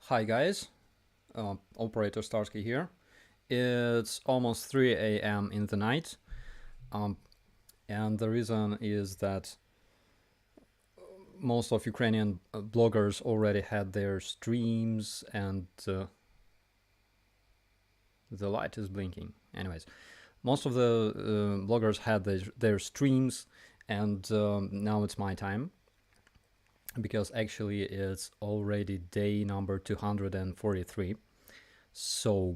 Hi guys, Operator Starsky here. It's almost 3 a.m. in the night, and the reason is that most of Ukrainian bloggers already had their streams, and the light is blinking. Anyways, most of the bloggers had their streams, and now it's my time, because actually it's already day number 243. So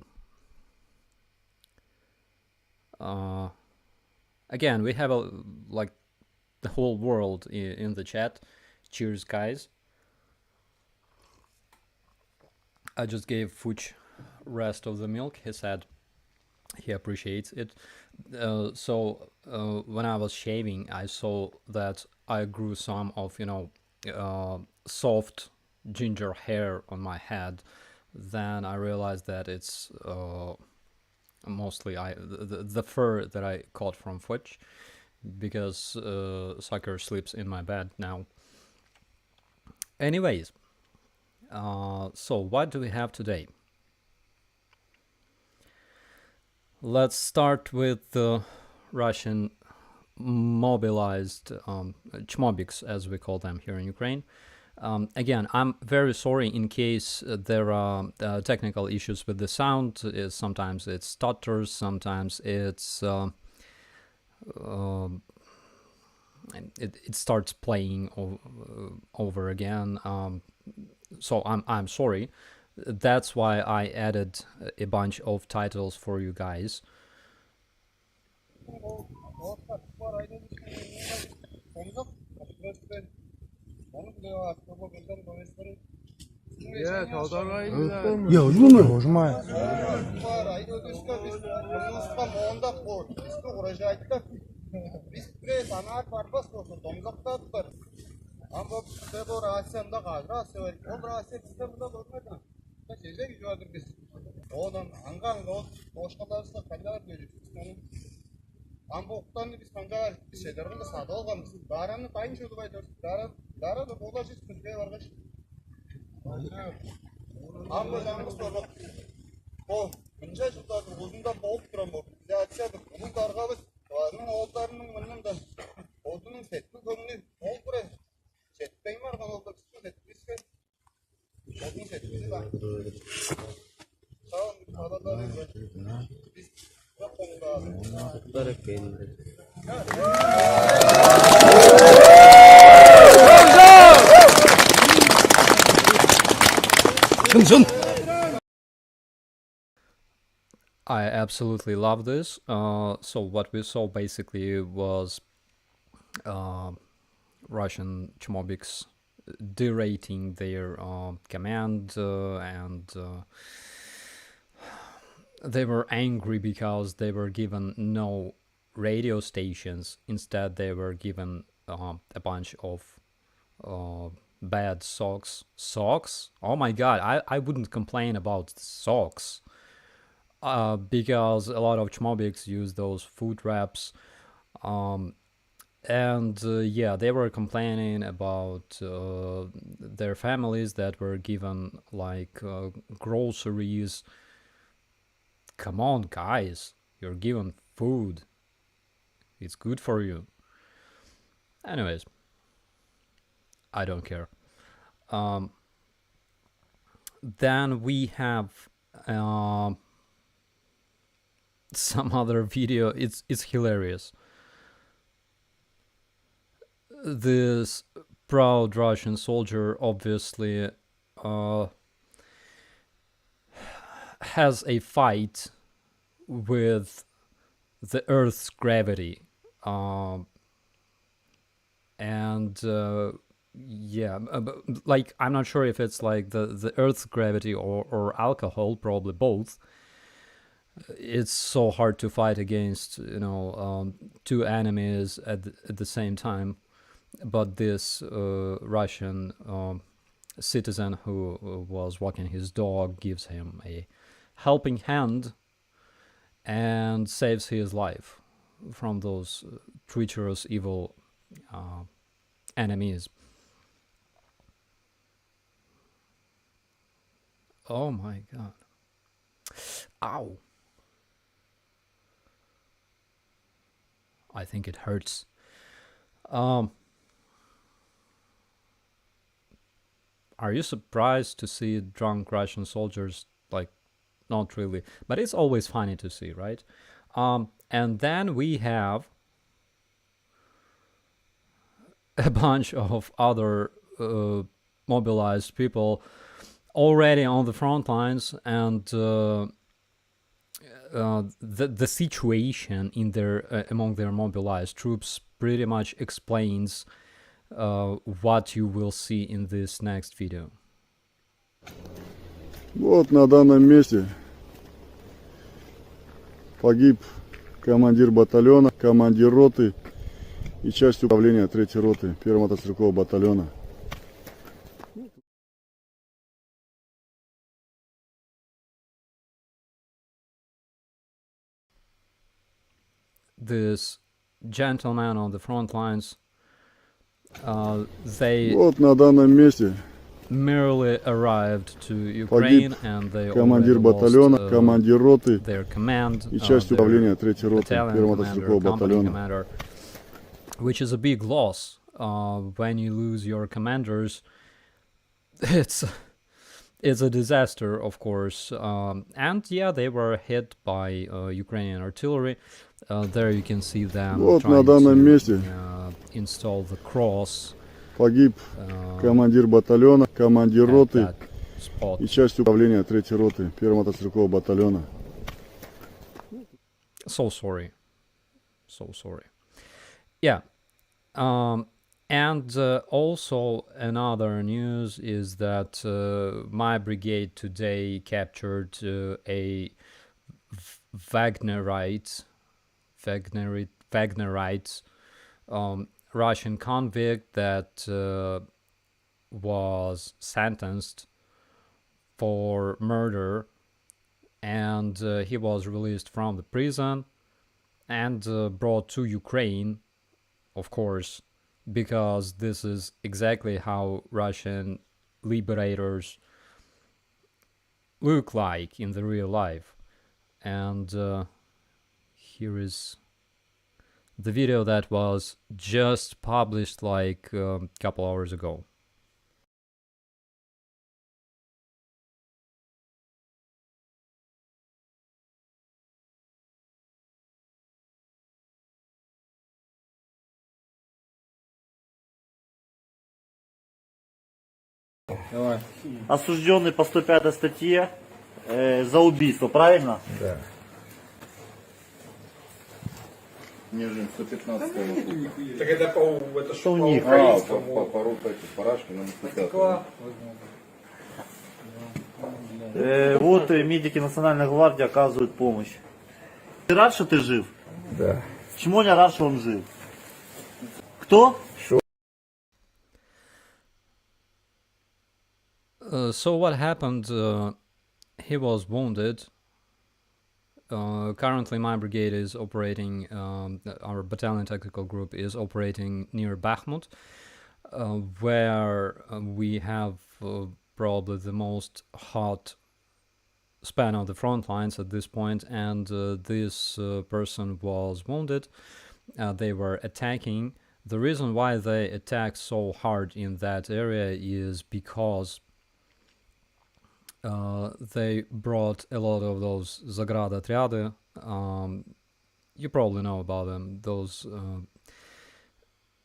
again, we have like the whole world in the chat. Cheers, guys. I just gave Fuch rest of the milk. He said he appreciates it. When I was shaving, I saw that I grew some of soft ginger hair on my head. Then I realized that it's mostly the fur that I caught from Fuch, because Sucker sleeps in my bed now. Anyways, so what do we have today? Let's start with the Russian mobilized chmobiks, as we call them here in Ukraine. Again, I'm very sorry in case there are technical issues with the sound. Sometimes it stutters, sometimes it's it starts playing over again. So I'm sorry. That's why I added a bunch of titles for you guys. Ya uzun hocam. Амбоқтан біз қанжаға шедерді сатып алғанбыз. Дараны қайын шөді байтырсыз. Дара да бола жез күнге барғаш. Амбо жаңғыз торбақ. Ол, мұнша жылдардың ұзында болып тұрам бұл. Бізде атшады. Оның тарғабыз. Оның олдарының мұнымдан. Олдының сетті көңіне ол бұра. Сетпейм арған олдар кісі сетпейске. Олдың сетпейсі бар. Сауын қаладары біз I absolutely love this. So what we saw basically was Russian chmobiks derating their command, and they were angry because they were given no radio stations. Instead, they were given a bunch of bad socks. Socks? Oh my god, I wouldn't complain about socks. Because a lot of chmobiks use those food wraps. Yeah, they were complaining about their families that were given like groceries. Come on, guys, you're given food. It's good for you. Anyways, I don't care. Then we have some other video. It's hilarious. This proud Russian soldier obviously has a fight with the Earth's gravity, yeah, like I'm not sure if it's like the Earth's gravity or alcohol, probably both. It's so hard to fight against, two enemies at the same time. But this Russian citizen who was walking his dog gives him a helping hand and saves his life from those treacherous, evil enemies. Oh my god. Ow. I think it hurts. Are you surprised to see drunk Russian soldiers? Like, not really, but it's always funny to see, right? And then we have a bunch of other mobilized people already on the front lines, and the situation in their among their mobilized troops pretty much explains what you will see in this next video. Вот на данном месте погиб командир батальона, командир роты и часть управления 3-й роты 1-го мотострелкового батальона. This gentleman on the front lines, they Вот на данном месте merely arrived to Ukraine and they командир already батальона, lost, командир роты their command, и часть their управления 3-й роты battalion 1-го commander, мотострелкового company батальона. commander, which is a big loss. When you lose your commanders, it's a disaster, of course. And yeah, they were hit by Ukrainian artillery. There you can see them Вот на trying данном to месте install the cross погиб командир батальона, командир at роты that spot. и часть управления 3-й роты 1-го мотострелкового батальона. So sorry. So sorry. Yeah. And also another news is that my brigade today captured a Wagnerite Russian convict that was sentenced for murder, and he was released from the prison and brought to Ukraine, of course, because this is exactly how Russian liberators look like in the real life. And here is the video that was just published like a couple hours ago. Давай. Осужденный по 105 статье за убийство, правильно? Да. Ниже 115 Так это по это Что у них? по рашке на 105. Вот медики Национальной гвардии оказывают помощь. Ты рад, что ты жив? Да. Почему я рад, что он жив? Кто? So what happened? He was wounded. Currently, my brigade is operating. Our battalion tactical group is operating near Bakhmut, where we have probably the most hot span of the front lines at this point. And this person was wounded. They were attacking. The reason why they attacked so hard in that area is because they brought a lot of those Zagrada Triady. You probably know about them. Those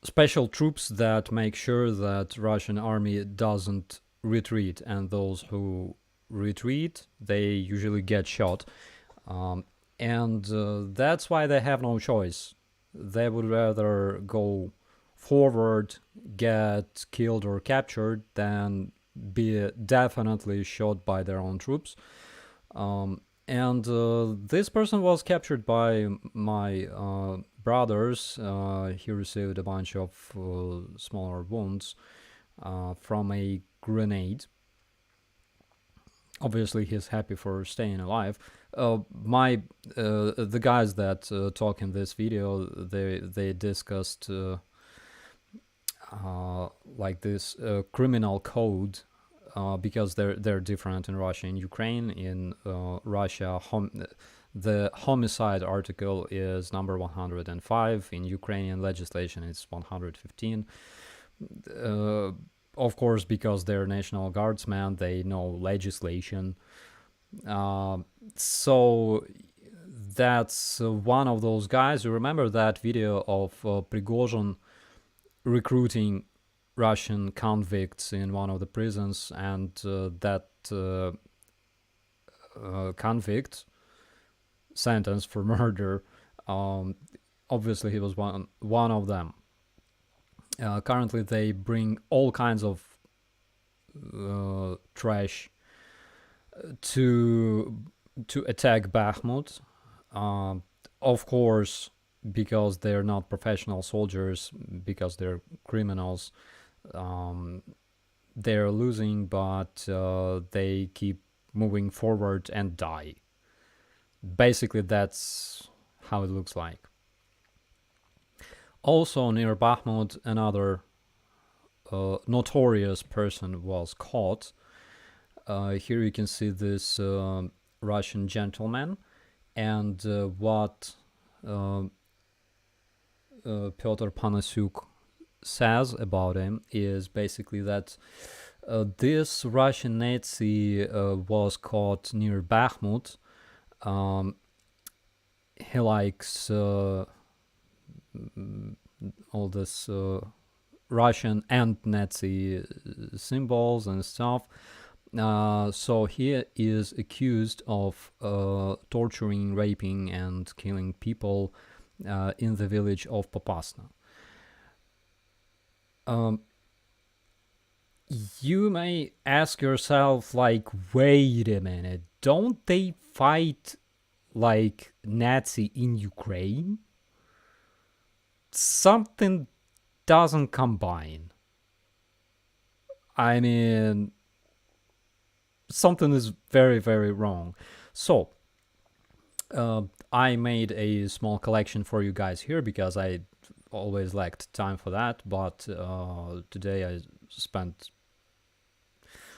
special troops that make sure that Russian army doesn't retreat, and those who retreat, they usually get shot. And that's why they have no choice. They would rather go forward, get killed or captured, than be definitely shot by their own troops. And this person was captured by my brothers. He received a bunch of smaller wounds from a grenade. Obviously, he's happy for staying alive. The guys that talk in this video, they discussed like this criminal code because they're different in Russia and Ukraine. In Russia, the homicide article is number 105. In Ukrainian legislation, it's 115. Of course, because they're National Guardsmen, they know legislation. So that's one of those guys. You remember that video of Prigozhin recruiting Russian convicts in one of the prisons, and that convict sentenced for murder, obviously he was one of them. Currently they bring all kinds of trash to attack Bakhmut, of course, because they're not professional soldiers, because they're criminals. They're losing, but they keep moving forward and die. Basically, that's how it looks like. Also, near Bakhmut, another notorious person was caught. Here you can see this Russian gentleman, and what Pyotr Panasyuk says about him is basically that this Russian Nazi was caught near Bakhmut. He likes all this Russian and Nazi symbols and stuff. So he is accused of torturing, raping, and killing people in the village of Popasna. You may ask yourself, like, wait a minute, don't they fight like Nazi in Ukraine? Something doesn't combine. I mean, something is very, very wrong. So, I made a small collection for you guys here because I always lacked time for that, but today I spent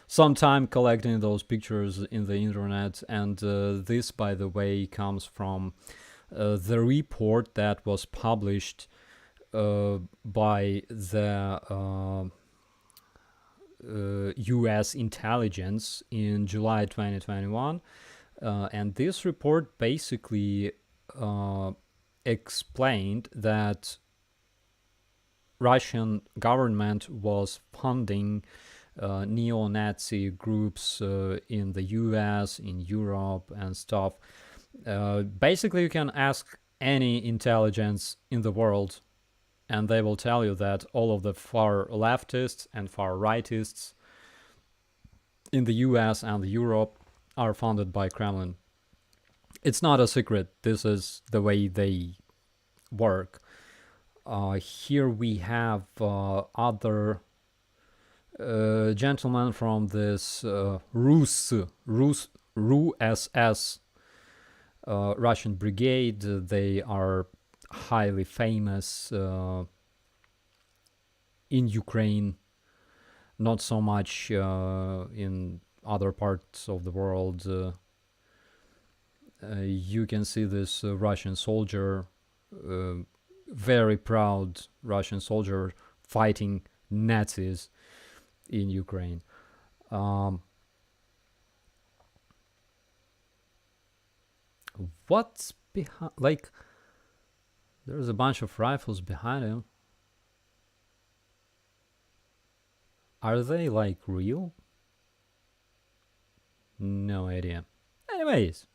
some time collecting those pictures in the internet, and this, by the way, comes from the report that was published by the US intelligence in July 2021, and this report basically explained that Russian government was funding neo-Nazi groups in the US, in Europe, and stuff. Basically, you can ask any intelligence in the world, and they will tell you that all of the far leftists and far rightists in the US and Europe are funded by Kremlin. It's not a secret. This is the way they work. Here we have other gentlemen from this RUSS Russian brigade. They are highly famous in Ukraine, not so much in other parts of the world. You can see this Russian soldier, very proud Russian soldier fighting Nazis in Ukraine. What's behind? Like, there's a bunch of rifles behind him. Are they like real? No idea. Anyways,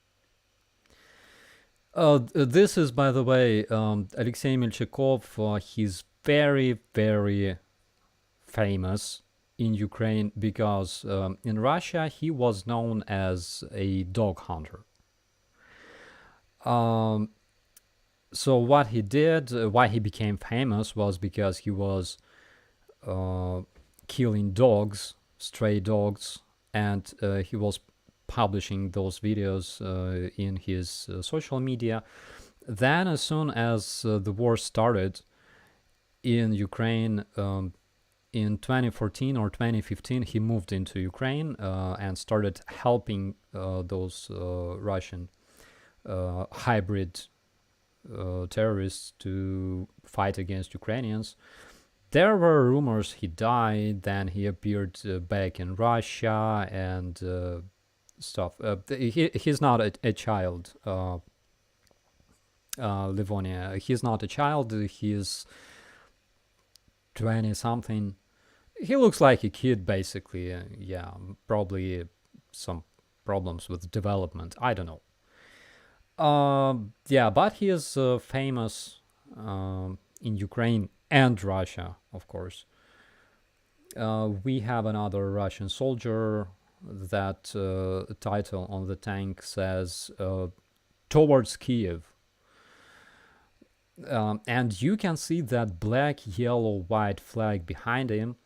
this is, by the way, Alexei Melchikov. He's very, very famous in Ukraine because in Russia he was known as a dog hunter. So what he did, why he became famous, was because he was killing dogs, stray dogs, and he was publishing those videos in his social media. Then, as soon as the war started in Ukraine, in 2014 or 2015, he moved into Ukraine and started helping those Russian hybrid terrorists to fight against Ukrainians. There were rumors he died, then he appeared back in Russia and stuff. He's not a child, Livonia. He's not a child, he's 20-something. He looks like a kid, basically. Yeah, probably some problems with development. I don't know. Yeah, but he is famous in Ukraine and Russia, of course. We have another Russian soldier. That title on the tank says towards Kiev. And you can see that black, yellow, white flag behind him.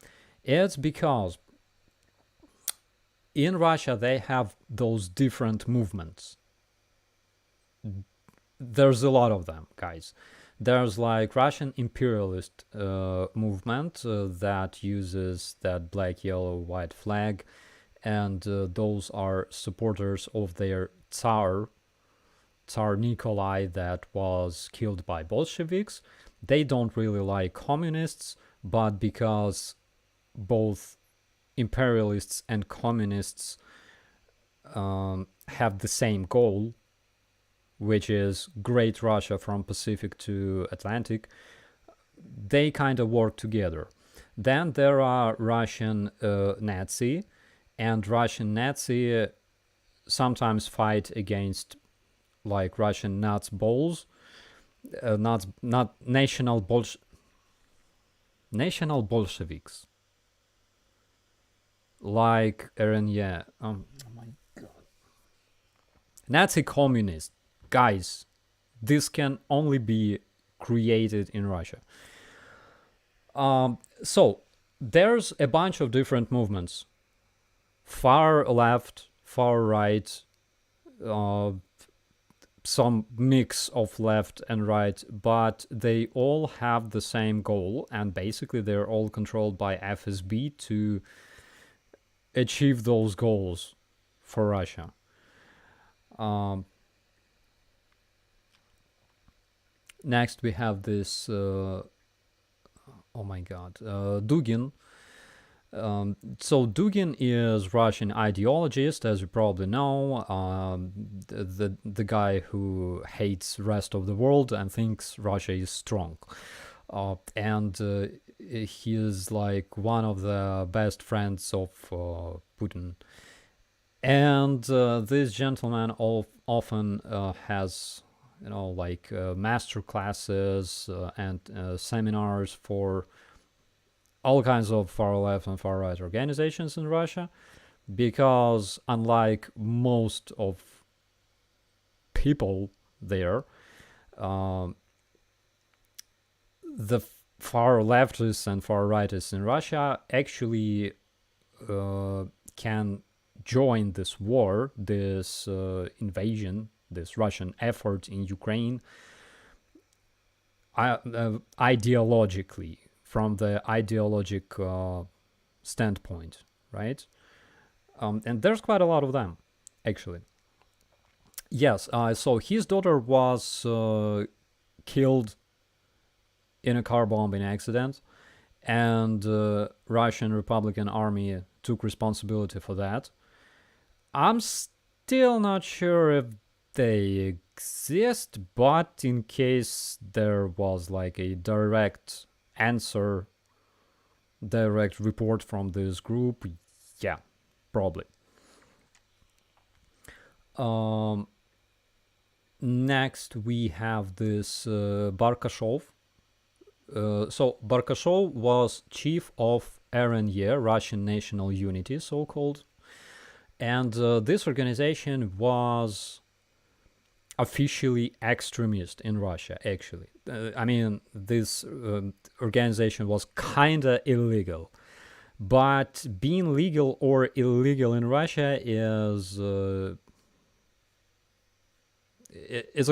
It's because in Russia they have those different movements. There's a lot of them, guys. There's like Russian imperialist movement that uses that black, yellow, white flag, and those are supporters of their Tsar Nikolai that was killed by Bolsheviks. They don't really like communists, but because both imperialists and communists have the same goal, which is Great Russia from Pacific to Atlantic, they kind of work together. Then there are Russian Nazi, and Russian Nazi sometimes fight against like Russian Nazi balls, not national Bolsheviks, like RNA. Oh my god, Nazi communist. Guys, this can only be created in Russia. So there's a bunch of different movements. Far left, far right, some mix of left and right, but they all have the same goal, and basically they're all controlled by FSB to achieve those goals for Russia. Next, we have this, oh my god, Dugin. So Dugin is Russian ideologist, as you probably know, the guy who hates rest of the world and thinks Russia is strong. And he is like one of the best friends of Putin. And this gentleman often has, you know, like master classes and seminars for all kinds of far left and far right organizations in Russia, because unlike most of people there, the far leftists and far rightists in Russia actually can join this war, this invasion, this Russian effort in Ukraine ideologically, from the ideologic standpoint, right? And there's quite a lot of them, actually. Yes, so his daughter was killed in a car bombing accident, and Russian Republican Army took responsibility for that. I'm still not sure if they exist, but in case there was like a direct answer, direct report from this group, yeah, probably. Next, we have this Barkashov. So Barkashov was chief of RNA, Russian National Unity, so-called. And this organization was officially extremist in Russia, actually. I mean, this organization was kinda illegal. But being legal or illegal in Russia is a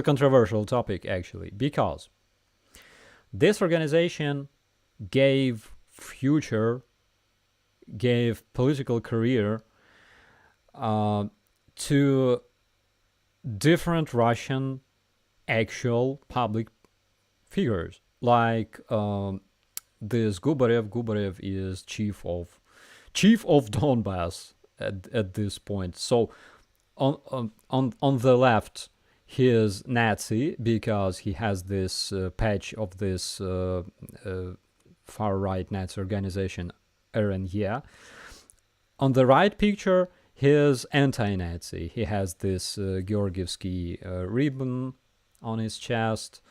controversial topic, actually, because this organization gave future gave political career to different Russian actual public figures, like this Gubarev. Gubarev is chief of Donbass at this point. So on the left, he is Nazi because he has this patch of this far right Nazi organization RNA. On the right picture, he is anti-Nazi. He has this Georgievsky ribbon on his chest.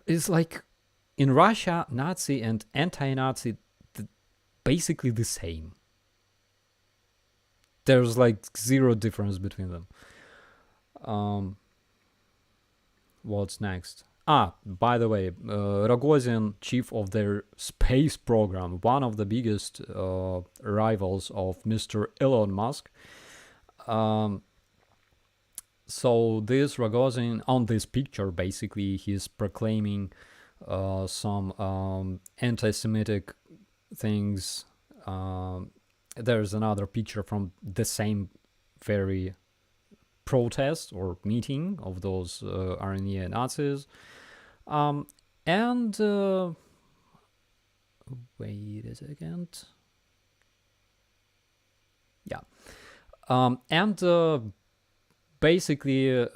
It's like in Russia, Nazi and anti-Nazi basically the same. There's like zero difference between them. What's next? By the way, Rogozin, chief of their space program, one of the biggest rivals of Mr. Elon Musk. So this Rogozin, on this picture, basically, he's proclaiming some anti-Semitic things. There's another picture from the same very protest or meeting of those RNA Nazis. And wait a second. Yeah. And basically,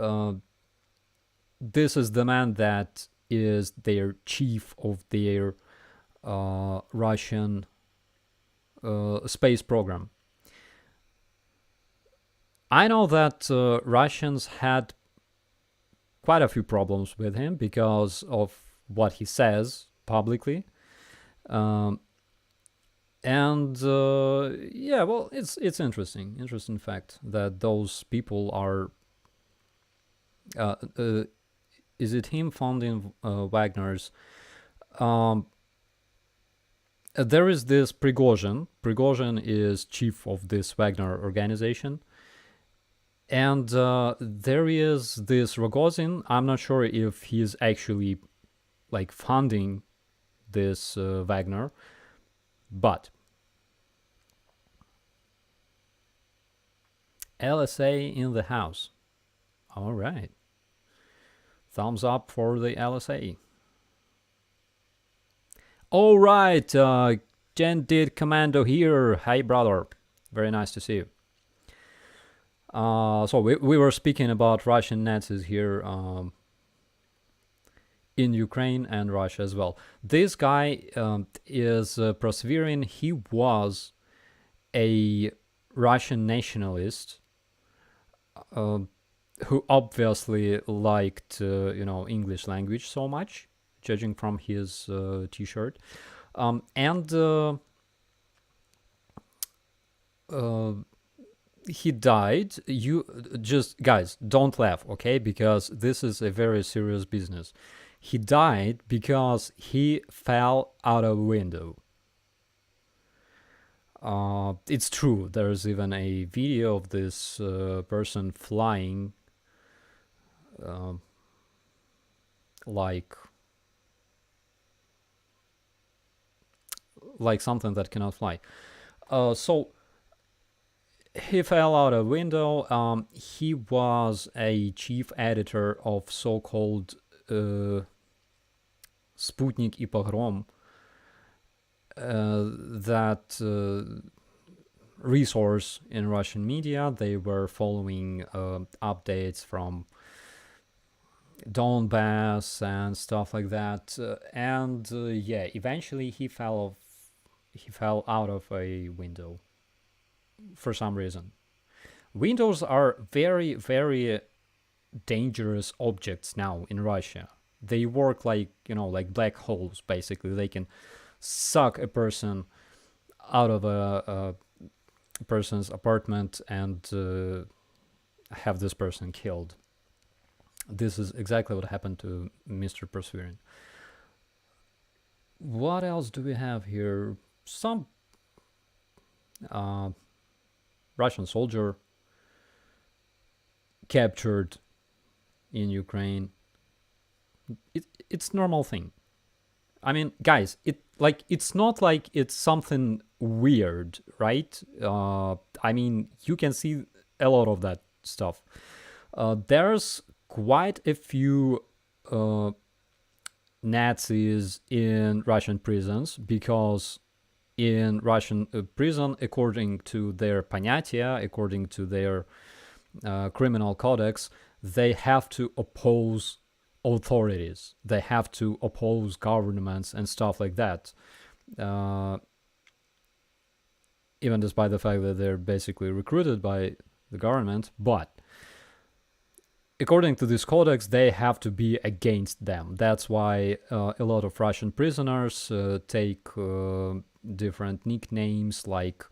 this is the man that is their chief of their Russian space program. I know that Russians had quite a few problems with him because of what he says publicly. Yeah, well, it's interesting fact that those people are. Is it him funding Wagner's? There is this Prigozhin. Prigozhin is chief of this Wagner organization. And there is this Rogozin. I'm not sure if he's actually like funding this Wagner, but LSA in the house. All right. Thumbs up for the LSA. All right. Gented Commando here. Hi, brother. Very nice to see you. So we were speaking about Russian Nazis here in Ukraine and Russia as well. This guy is persevering. He was a Russian nationalist who obviously liked English language so much, judging from his T-shirt, and he died. You just, guys, don't laugh, okay? Because this is a very serious business. He died because he fell out of a window. It's true. There's even a video of this person flying like something that cannot fly. So he fell out a window. He was a chief editor of so-called Sputnik и Pogrom, that resource in Russian media. They were following updates from Donbass and stuff like that. And yeah, eventually he fell out of a window for some reason. Windows are very, very dangerous objects now in Russia. They work like black holes, basically. They can suck a person out of a person's apartment and have this person killed. This is exactly what happened to Mr. Persevering. What else do we have here? Some Russian soldier captured in Ukraine. It's normal thing. I mean, guys, it's not like it's something weird, right? I mean, you can see a lot of that stuff. There's quite a few Nazis in Russian prisons, because in Russian prison, according to their понятия, according to their criminal codex, they have to oppose authorities. They have to oppose governments and stuff like that. Even despite the fact that they're basically recruited by the government, but according to this codex, they have to be against them. That's why a lot of Russian prisoners take different nicknames like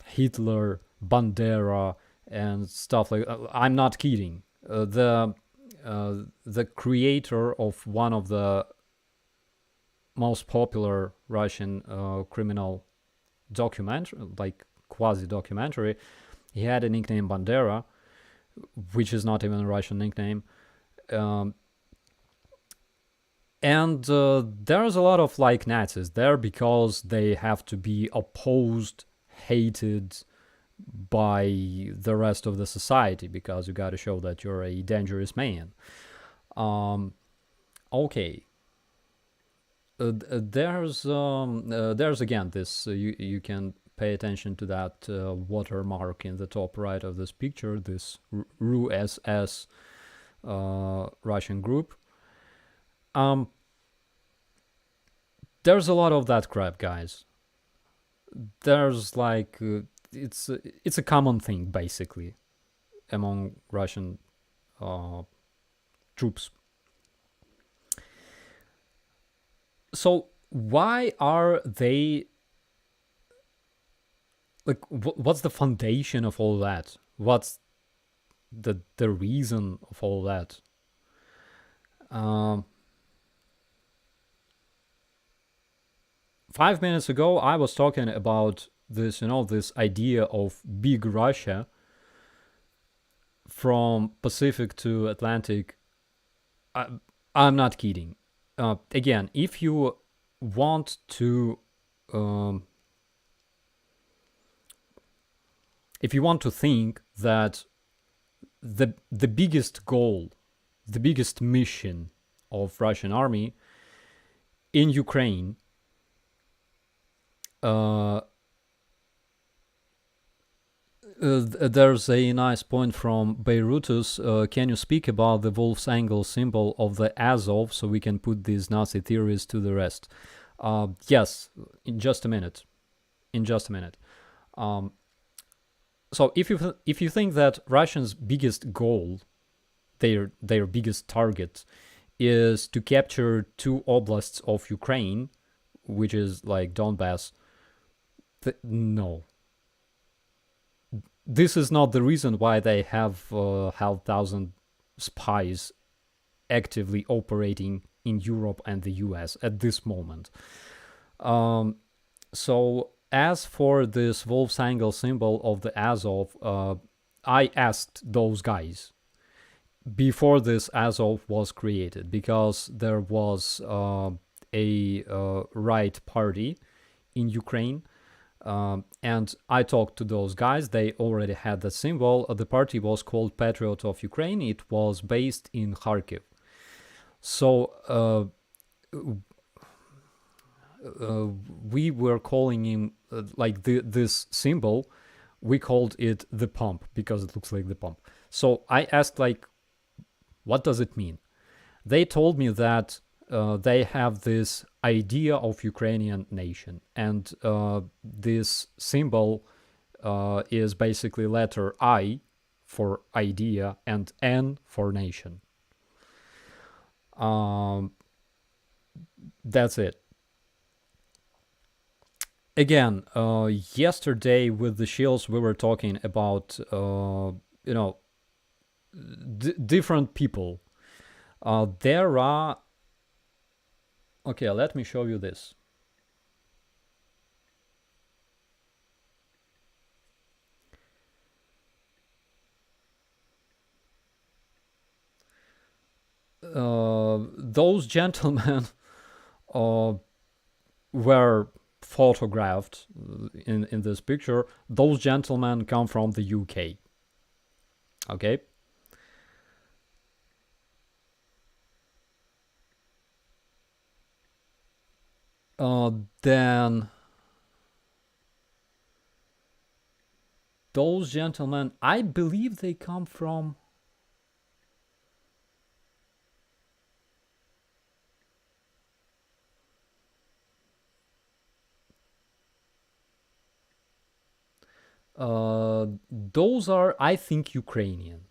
Hitler, Bandera, and stuff like that. I'm not kidding. The creator of one of the most popular Russian criminal documentary, like quasi-documentary, he had a nickname Bandera, which is not even a Russian nickname. And there's a lot of like Nazis there because they have to be opposed, hated by the rest of the society, because you got to show that you're a dangerous man. Okay. There's again this, you can pay attention to that watermark in the top right of this picture, this RUSS Russian group. There's a lot of that crap, guys. There's like it's a common thing basically among Russian troops. So why are they like? What's the foundation of all that? What's the reason of all that? 5 minutes ago, I was talking about this, this idea of big Russia from Pacific to Atlantic. I'm not kidding. Again, if you want to, think that the biggest goal, the biggest mission of Russian army in Ukraine, there's a nice point from Beirutus. Can you speak about the wolf's angle symbol of the Azov so we can put these Nazi theories to the rest? Yes, in just a minute. So if you think that Russians' biggest goal, their biggest target, is to capture 2 oblasts of Ukraine, which is like Donbass, no. This is not the reason why they have 1,000 spies actively operating in Europe and the US at this moment. So as for this wolf's angle symbol of the Azov, I asked those guys before this Azov was created, because there was a right party in Ukraine. And I talked to those guys. They already had the symbol. The party was called Patriot of Ukraine. It was based in Kharkiv. So we were calling him like this symbol. We called it the pump because it looks like the pump. So I asked, like, what does it mean? They told me that they have this idea of Ukrainian nation, and this symbol is basically letter I for idea and N for nation. That's it. Again, yesterday with the shields we were talking about different people. There are... Okay, let me show you this. Those gentlemen were photographed in this picture, those gentlemen come from the UK. Okay. Then those gentlemen, I believe they come from those are, I think, Ukrainian.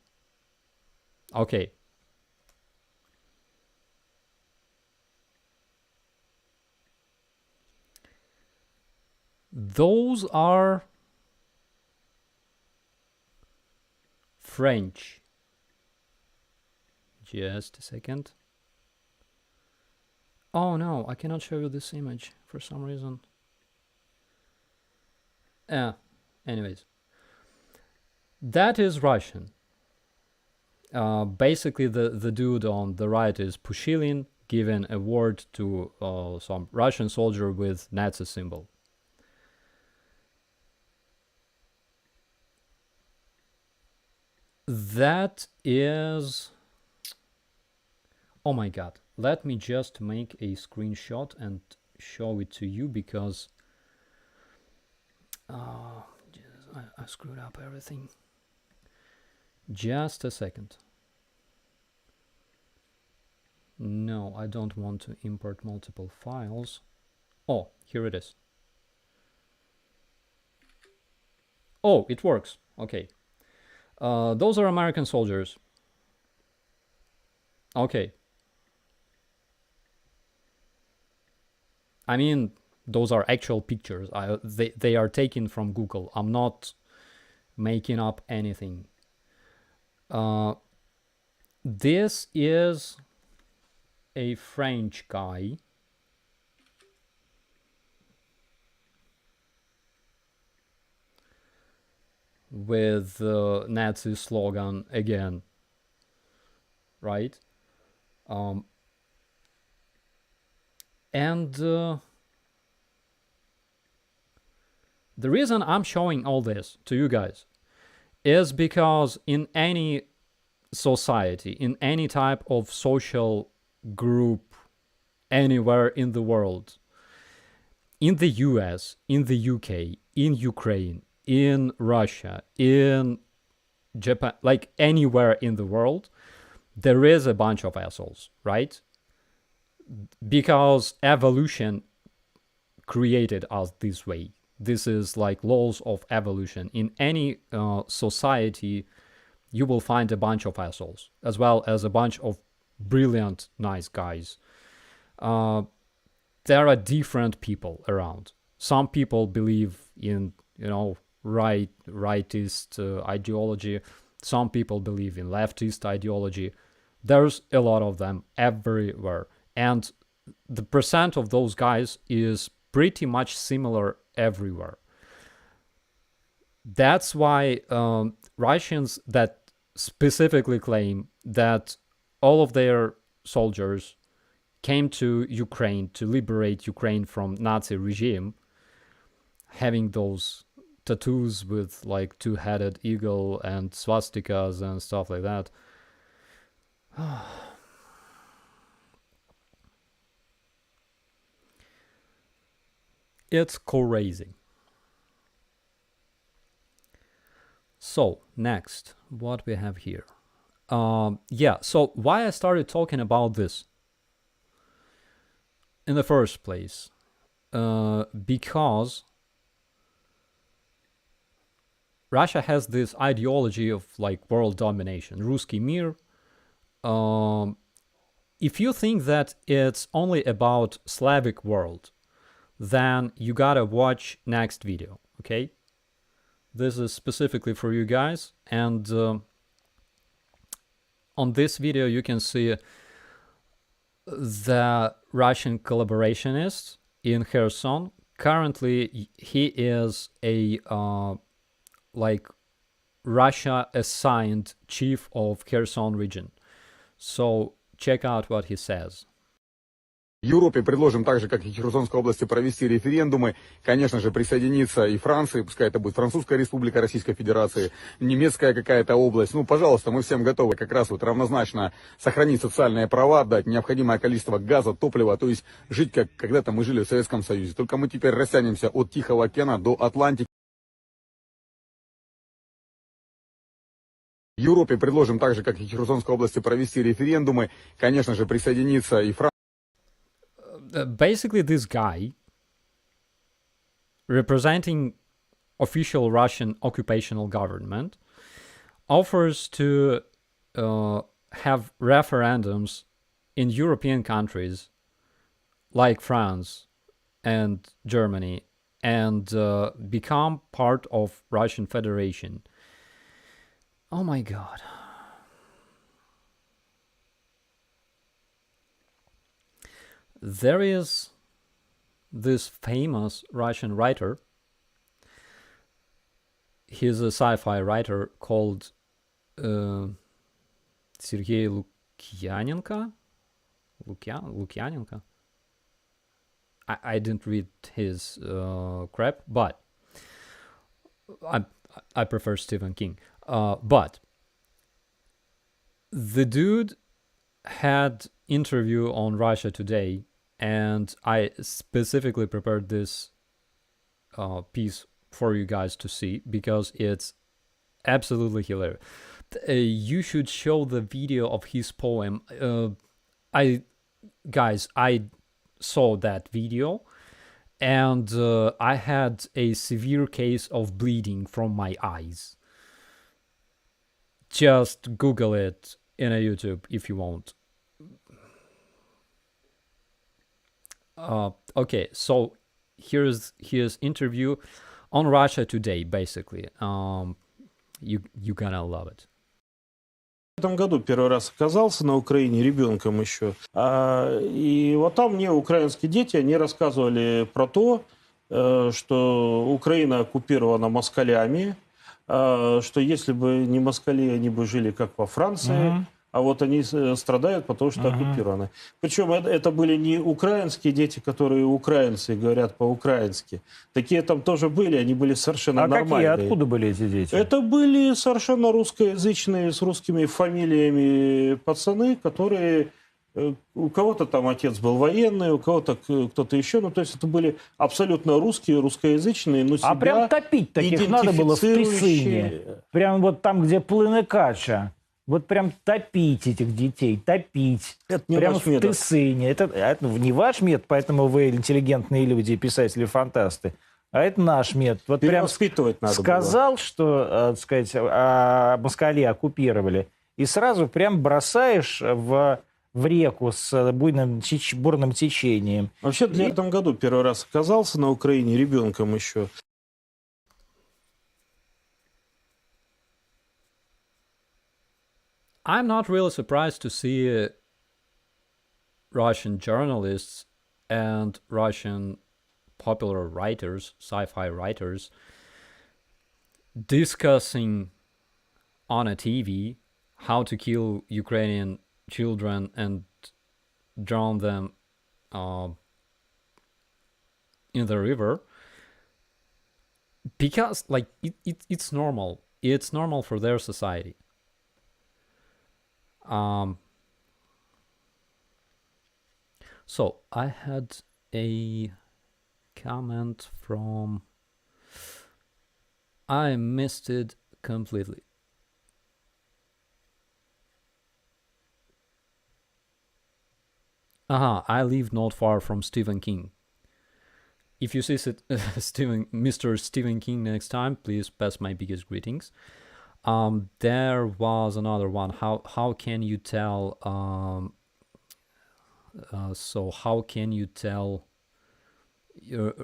Okay. Those are French. Just a second. Oh no, I cannot show you this image for some reason. Anyways. That is Russian. Basically, the dude on the right is Pushilin, giving a word to some Russian soldier with Nazi symbol. That is... Oh my god. Let me just make a screenshot and show it to you because I screwed up everything. Just a second. No, I don't want to import multiple files. Oh, here it is. Oh, it works. Okay. Those are American soldiers. Okay. I mean, those are actual pictures. They are taken from Google. I'm not making up anything. This is a French guy. With the Nazi slogan again, right? And the reason I'm showing all this to you guys is because in any society, in any type of social group, anywhere in the world, in the US, in the UK, in Ukraine, in Russia, in Japan, like anywhere in the world, there is a bunch of assholes, right? Because evolution created us this way. This is like laws of evolution. In any society, you will find a bunch of assholes, as well as a bunch of brilliant, nice guys. There are different people around. Some people believe in, rightist ideology. Some people believe in leftist ideology. There's a lot of them everywhere. And the percent of those guys is pretty much similar everywhere. That's why Russians that specifically claim that all of their soldiers came to Ukraine to liberate Ukraine from Nazi regime, having those tattoos with like two-headed eagle and swastikas and stuff like that. It's crazy. So next, what we have here. So why I started talking about this in the first place, because Russia has this ideology of like world domination, Ruski Mir. If you think that it's only about Slavic world, then you gotta watch next video, okay? This is specifically for you guys, and on this video you can see the Russian collaborationist in Kherson. Currently he is a like Russia assigned chief of Kherson region. So check out what he says. Европе предложим так же, как и в Херсонской области, провести референдумы. Конечно же, присоединиться и Франции, пускай это будет Французская республика Российской Федерации, немецкая какая-то область. Ну, пожалуйста, мы всем готовы как раз вот равнозначно сохранить социальные права, дать необходимое количество газа, топлива, то есть жить, как когда-то мы жили в Советском Союзе. Только мы теперь растянемся от Тихого океана до Атлантики. В Европе предложим так же, как и в Херсонской области, провести референдумы. Конечно же, присоединиться и Франции. Basically, this guy, representing official Russian occupational government, offers to have referendums in European countries like France and Germany and become part of Russian Federation. Oh my God. There is this famous Russian writer. He's a sci-fi writer called Sergei Lukyanenko. Lukyanenko. I didn't read his crap, but I prefer Stephen King. But the dude had interview on Russia Today, and I specifically prepared this piece for you guys to see because it's absolutely hilarious. You should show the video of his poem. I saw that video, and I had a severe case of bleeding from my eyes. Just Google it in a YouTube if you want. Okay, so here's his interview on Russia Today, basically. You gonna love it. В этом году первый раз оказался на Украине ребенком еще. И вот там мне украинские дети, они рассказывали про то, что Украина оккупирована москалями, что если бы не москали, они бы жили как во Франции, а вот они страдают, потому что оккупированы. Причем это были не украинские дети, которые украинцы говорят по-украински. Такие там тоже были, они были совершенно нормальные. А какие, откуда были эти дети? Это были совершенно русскоязычные, с русскими фамилиями пацаны, которые... У кого-то там отец был военный, у кого-то кто-то еще. Ну, то есть это были абсолютно русские, русскоязычные, но себя А прям топить таких надо было в Тысыне. Прям вот там, где плыны кача. Вот прям топить этих детей, топить. Это не прямо ваш в метод. Тысыне. Это не ваш метод, поэтому вы интеллигентные люди, писатели-фантасты. А это наш метод. Вот прям надо сказал, что, так сказать, москали оккупировали, и сразу прям бросаешь в реку с бурным течением. Вообще, в этом году первый раз оказался на Украине ребенком еще. I'm not really surprised to see Russian journalists and Russian popular writers, sci-fi writers, discussing on a TV how to kill Ukrainian children and drown them in the river, because like it's normal. It's normal for their society. So I had a comment from... I missed it completely. I live not far from Stephen King. If you see Mr. Stephen King next time, please pass my biggest greetings. There was another one. How can you tell? So how can you tell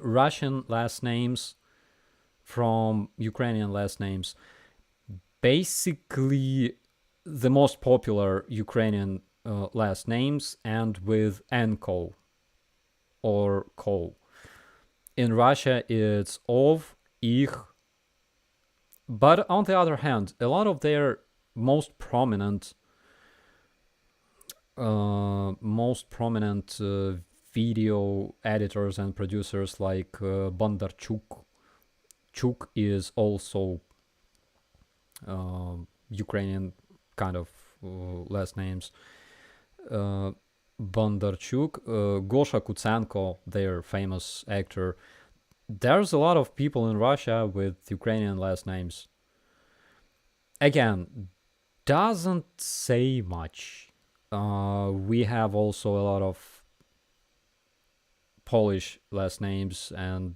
Russian last names from Ukrainian last names? Basically, the most popular Ukrainian last names end with "enko" or "ko." In Russia, it's "ov," "ich." But on the other hand, a lot of their most prominent video editors and producers like Bondarchuk. Chuk is also Ukrainian kind of last names. Bondarchuk, Gosha Kutsenko, their famous actor. There's a lot of people in Russia with Ukrainian last names. Again, doesn't say much. We have also a lot of Polish last names and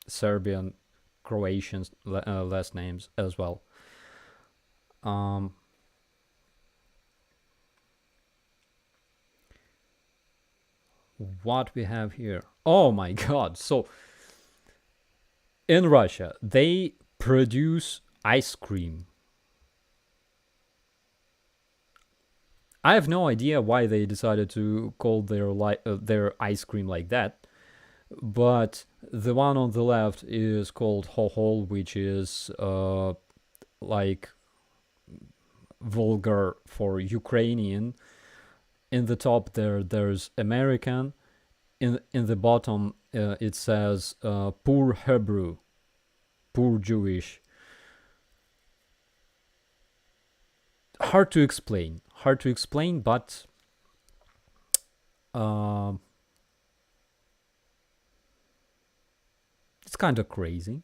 Serbian, Croatian last names as well. What we have here? Oh my god. So in Russia, they produce ice cream. I have no idea why they decided to call their ice cream like that, but the one on the left is called Hohol, which is like vulgar for Ukrainian. In the top there's American. In the bottom it says poor Hebrew, poor Jewish. Hard to explain, but it's kind of crazy.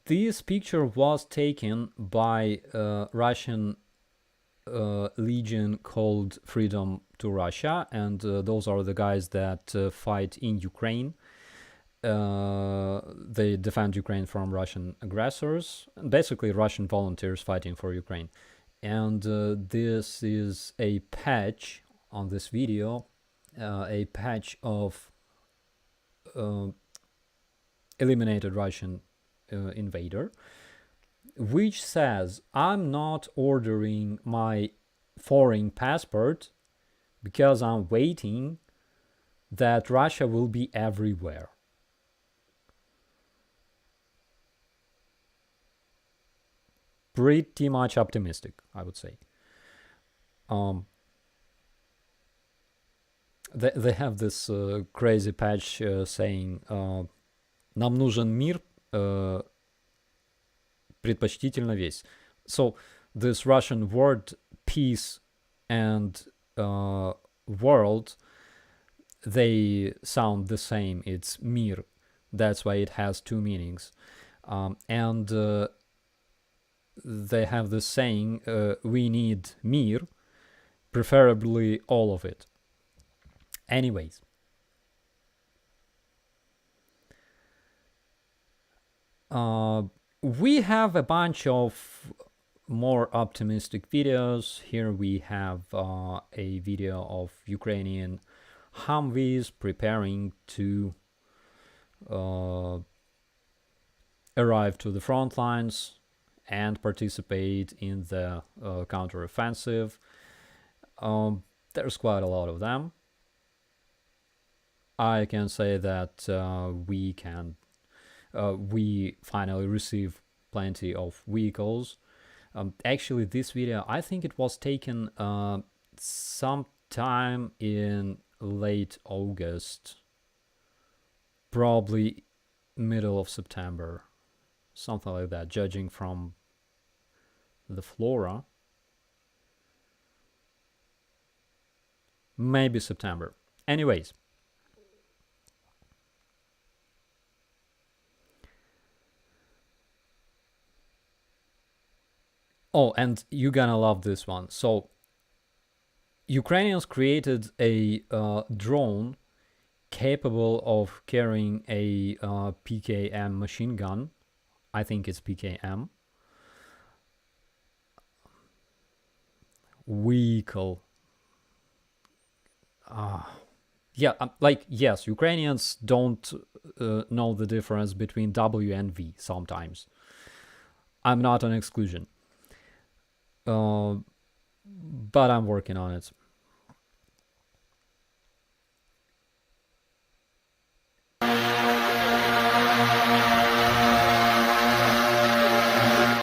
This picture was taken by Russian legion called Freedom to Russia, and those are the guys that fight in Ukraine. They defend Ukraine from Russian aggressors, basically Russian volunteers fighting for Ukraine. And this is a patch on this video, a patch of eliminated Russian invader, which says, I'm not ordering my foreign passport because I'm waiting that Russia will be everywhere. Pretty much optimistic, I would say. They have this crazy patch saying «Нам нужен мир, предпочтительно весь». So this Russian word peace and world, they sound the same. It's mir. That's why it has two meanings. And they have this saying, we need mir, preferably all of it. Anyways. We have a bunch of more optimistic videos. Here we have a video of Ukrainian Humvees preparing to arrive to the front lines and participate in the counteroffensive. There's quite a lot of them. I can say that we finally receive plenty of vehicles. Actually, this video, I think it was taken sometime in late August, probably middle of September, something like that, judging from the flora. Maybe September. Anyways. Oh, and you're gonna love this one. So, Ukrainians created a drone capable of carrying a PKM machine gun. I think it's PKM. Vehicle. Yeah, like, yes, Ukrainians don't know the difference between W and V sometimes. I'm not an exclusion. But I'm working on it.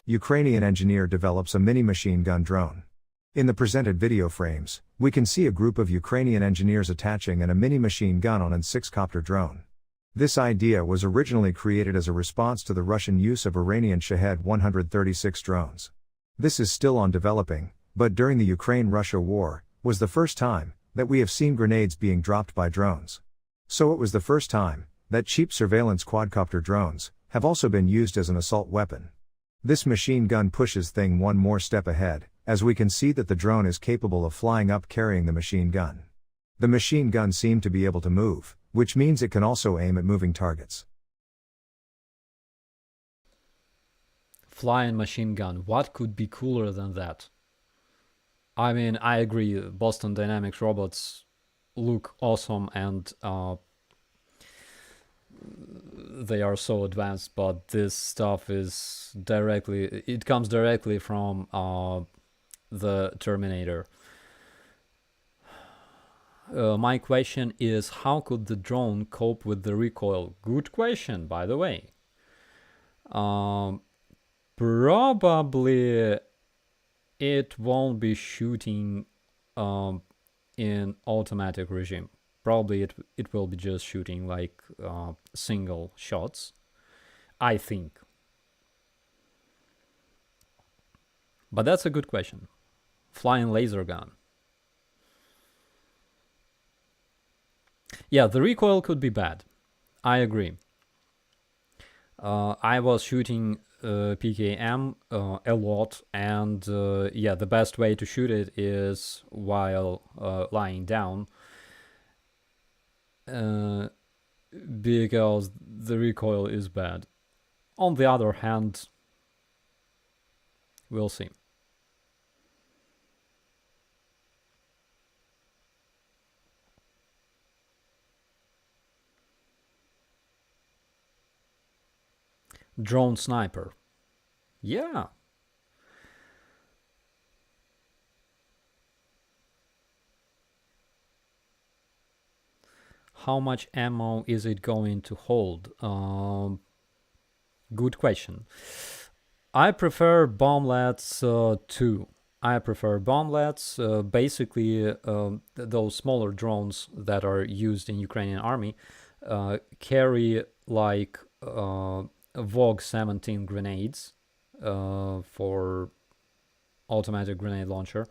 Ukrainian engineer develops a mini machine gun drone. In the presented video frames, we can see a group of Ukrainian engineers attaching a mini machine gun on an 6-copter drone. This idea was originally created as a response to the Russian use of Iranian Shahed 136 drones. This is still on developing, but during the Ukraine-Russia war, was the first time that we have seen grenades being dropped by drones. So it was the first time that cheap surveillance quadcopter drones have also been used as an assault weapon. This machine gun pushes thing one more step ahead, as we can see that the drone is capable of flying up carrying the machine gun. The machine gun seemed to be able to move, which means it can also aim at moving targets. Flying machine gun, what could be cooler than that? I mean, I agree, Boston Dynamics robots look awesome and they are so advanced, but this stuff is it comes directly from the Terminator. My question is, how could the drone cope with the recoil? Good question, by the way. Probably it won't be shooting in automatic regime. Probably it will be just shooting like single shots, I think. But that's a good question. Flying laser gun. Yeah, the recoil could be bad. I agree. I was shooting PKM a lot, and yeah, the best way to shoot it is while lying down, because the recoil is bad. On the other hand, we'll see. Drone sniper. Yeah. How much ammo is it going to hold? Good question. I prefer bomblets too. I prefer bomblets. Basically, those smaller drones that are used in Ukrainian army carry like VOG 17 grenades for automatic grenade launcher.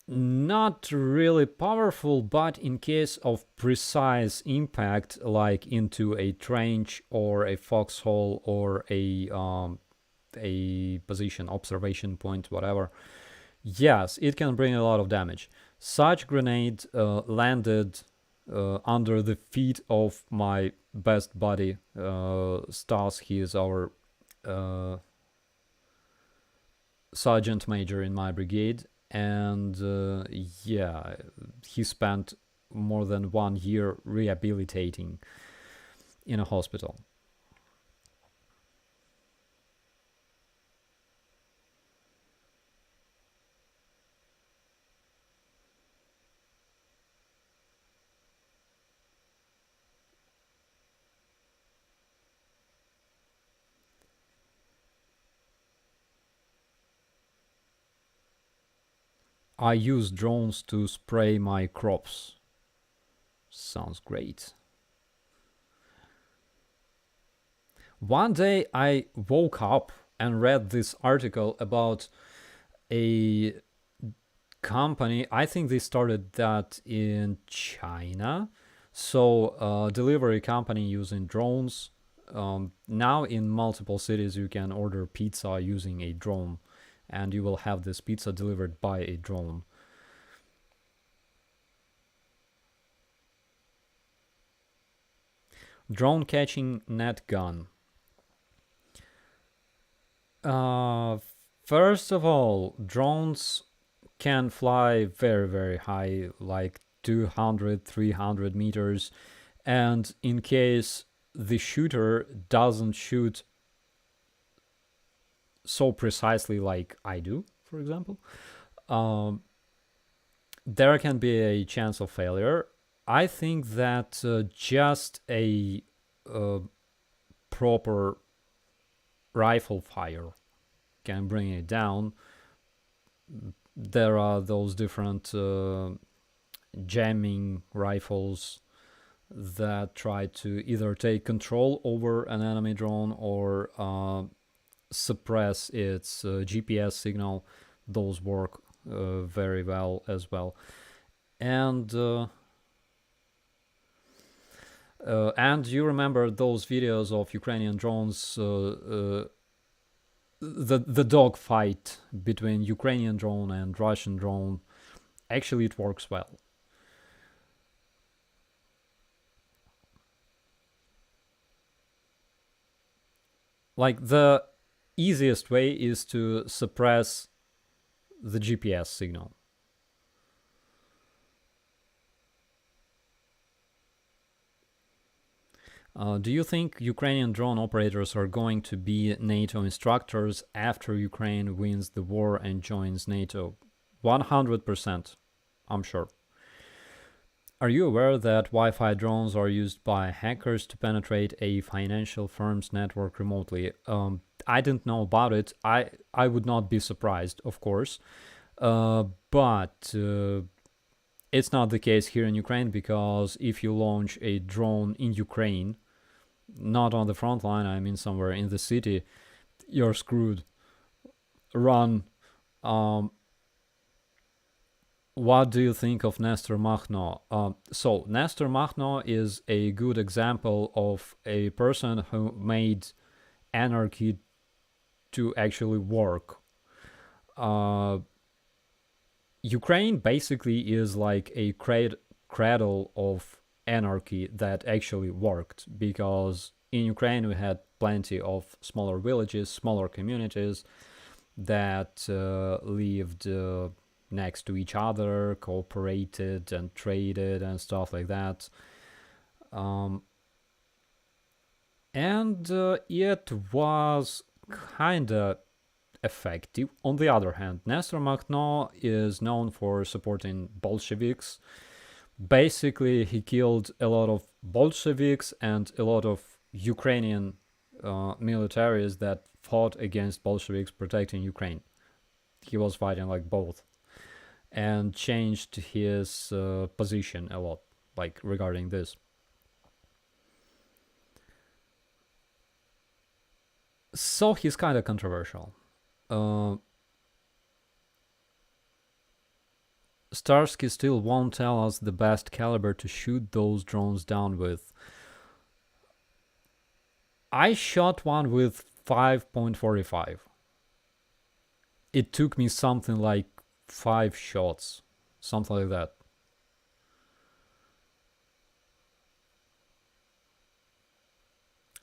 Not really powerful, but in case of precise impact, like into a trench or a foxhole or a position observation point, whatever, yes, it can bring a lot of damage. Such grenade landed under the feet of my best buddy Stas. He is our sergeant major in my brigade, and yeah, he spent more than 1 year rehabilitating in a hospital. I use drones to spray my crops. Sounds great. One day I woke up and read this article about a company. I think they started that in China. So delivery company using drones. Now in multiple cities you can order pizza using a drone, and you will have this pizza delivered by a drone. Drone catching net gun. First of all, drones can fly very, very high, like 200, 300 meters. And in case the shooter doesn't shoot so precisely like I do, for example, there can be a chance of failure. I think that just a proper rifle fire can bring it down. there are those different jamming rifles that try to either take control over an enemy drone or suppress its GPS signal. Those work very well as well. And you remember those videos of Ukrainian drones, the dog fight between Ukrainian drone and Russian drone. Actually, it works well. Like, the easiest way is to suppress the GPS signal. Do you think Ukrainian drone operators are going to be NATO instructors after Ukraine wins the war and joins NATO? 100%, I'm sure. Are you aware that Wi-Fi drones are used by hackers to penetrate a financial firm's network remotely? I didn't know about it. I would not be surprised, of course. But it's not the case here in Ukraine, because if you launch a drone in Ukraine, not on the front line, I mean somewhere in the city, you're screwed. Run. What do you think of Nestor Makhno? So Nestor Makhno is a good example of a person who made anarchy to actually work. Ukraine basically is like a cradle of anarchy that actually worked, because in Ukraine we had plenty of smaller villages, smaller communities that lived next to each other, cooperated and traded and stuff like that. And it was kinda effective. On the other hand, Nestor Makhno is known for supporting Bolsheviks. Basically, he killed a lot of Bolsheviks and a lot of Ukrainian militaries that fought against Bolsheviks protecting Ukraine. He was fighting like both, and changed his position a lot, like, regarding this. So he's kind of controversial. Starsky still won't tell us the best caliber to shoot those drones down with. I shot one with 5.45. It took me something like 5 shots, something like that.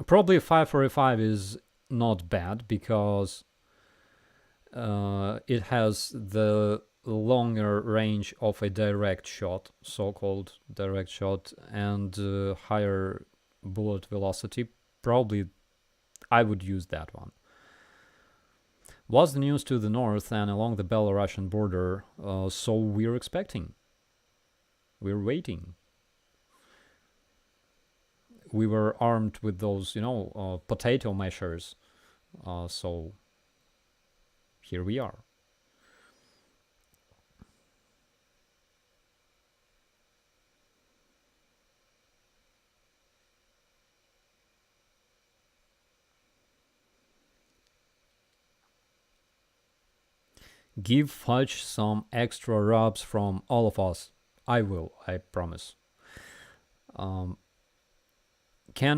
Probably 5.45 is not bad, because it has the longer range of a direct shot, so-called direct shot, and higher bullet velocity. Probably I would use that one. What's the news to the north and along the Belarusian border? So we're expecting. We're waiting. We were armed with those, potato measures. So here we are. Give Fudge some extra rubs from all of us. I will, I promise. Can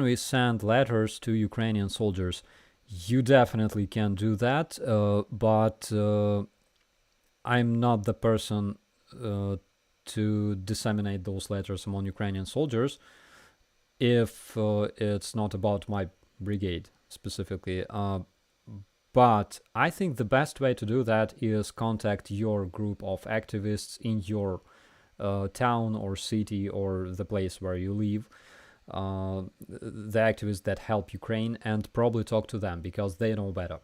we send letters to Ukrainian soldiers? You definitely can do that, but I'm not the person to disseminate those letters among Ukrainian soldiers if it's not about my brigade specifically. But I think the best way to do that is contact your group of activists in your town or city or the place where you live, the activists that help Ukraine, and probably talk to them, because they know better.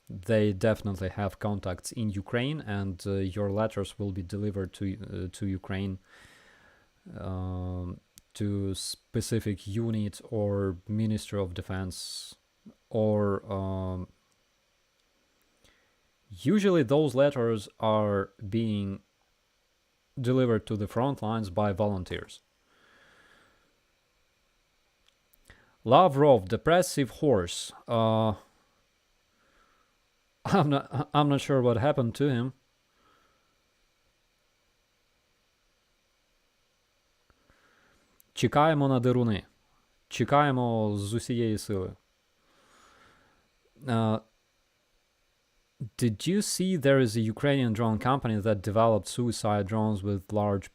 They definitely have contacts in Ukraine, and your letters will be delivered to Ukraine, to specific unit or Ministry of Defense or Usually those letters are being delivered to the front lines by volunteers. Lavrov, depressive horse. I'm not sure what happened to him. Чекаємо на деруни. Чекаємо з усієї сили. Did you see there is a Ukrainian drone company that developed suicide drones with large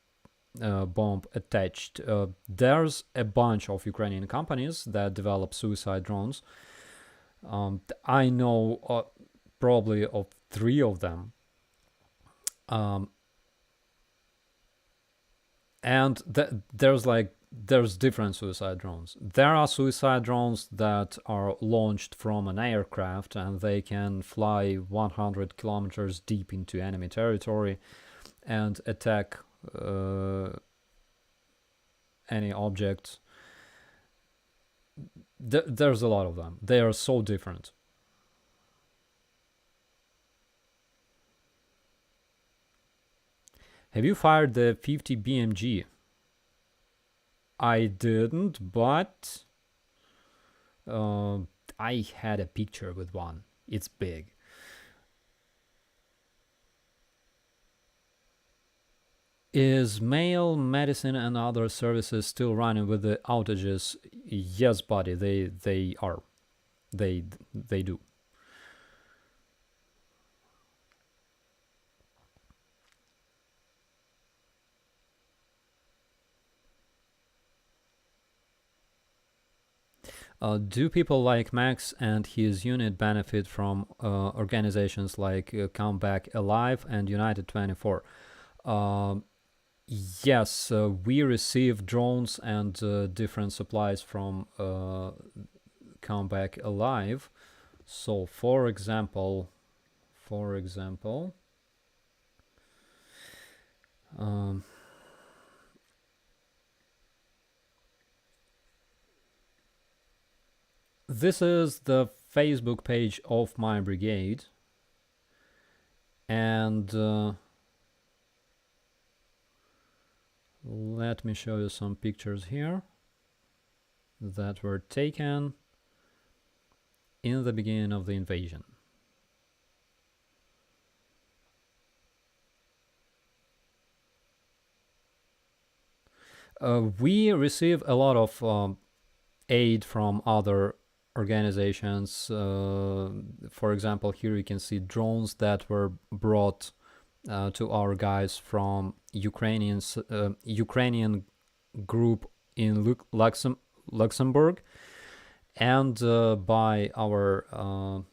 bomb attached? There's a bunch of Ukrainian companies that develop suicide drones. I know probably of 3 of them. And there's different suicide drones. There are suicide drones that are launched from an aircraft and they can fly 100 kilometers deep into enemy territory and attack any object. There's a lot of them. They are so different. Have you fired the 50 BMG? I didn't, but I had a picture with one. It's big. Is mail, medicine, and other services still running with the outages? Yes, buddy, they are. They do. Do people like Max and his unit benefit from organizations like Come Back Alive and United 24? Yes, we receive drones and different supplies from Come Back Alive. So, for example, this is the Facebook page of my brigade, and let me show you some pictures here that were taken in the beginning of the invasion. We receive a lot of aid from other organizations. For example, here you can see drones that were brought to our guys from Ukrainian group in Luxembourg, and by our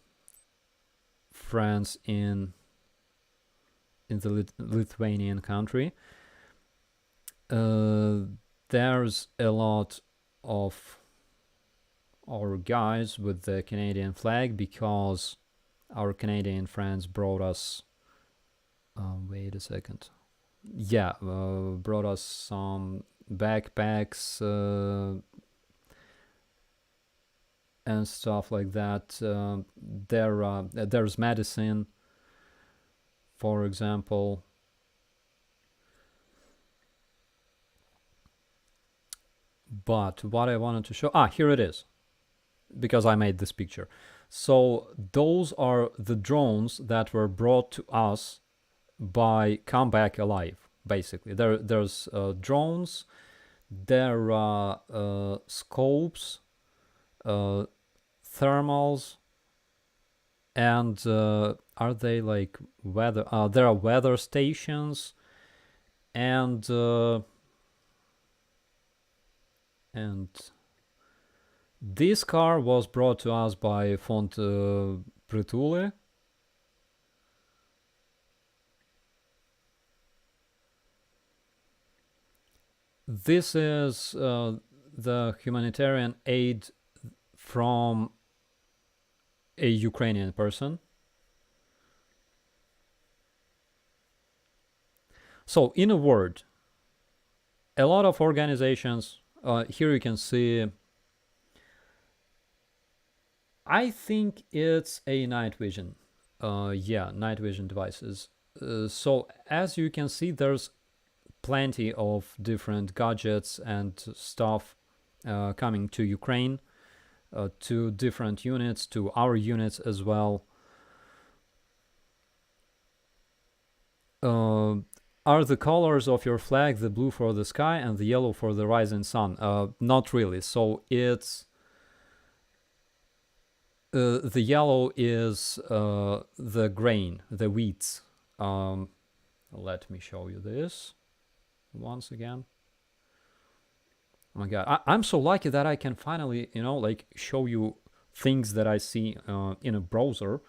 friends in the Lithuanian country. There's a lot of our guys with the Canadian flag because our Canadian friends brought us wait a second. Yeah, brought us some backpacks and stuff like that. There's medicine, for example. But what I wanted to show, here it is, because I made this picture. So those are the drones that were brought to us by Come Back Alive, basically. There's drones, there are scopes, thermals, and are they like weather? There are weather stations, and this car was brought to us by Fond Pritule. This is the humanitarian aid from a Ukrainian person. So, in a word, a lot of organizations, here you can see, I think it's a night vision. Yeah, night vision devices. So as you can see, there's plenty of different gadgets and stuff coming to Ukraine, to different units, to our units as well. Are the colors of your flag the blue for the sky and the yellow for the rising sun? Not really. So it's the yellow is the grain, the wheat. Let me show you this once again. Oh my god, I'm so lucky that I can finally, like show you things that I see in a browser.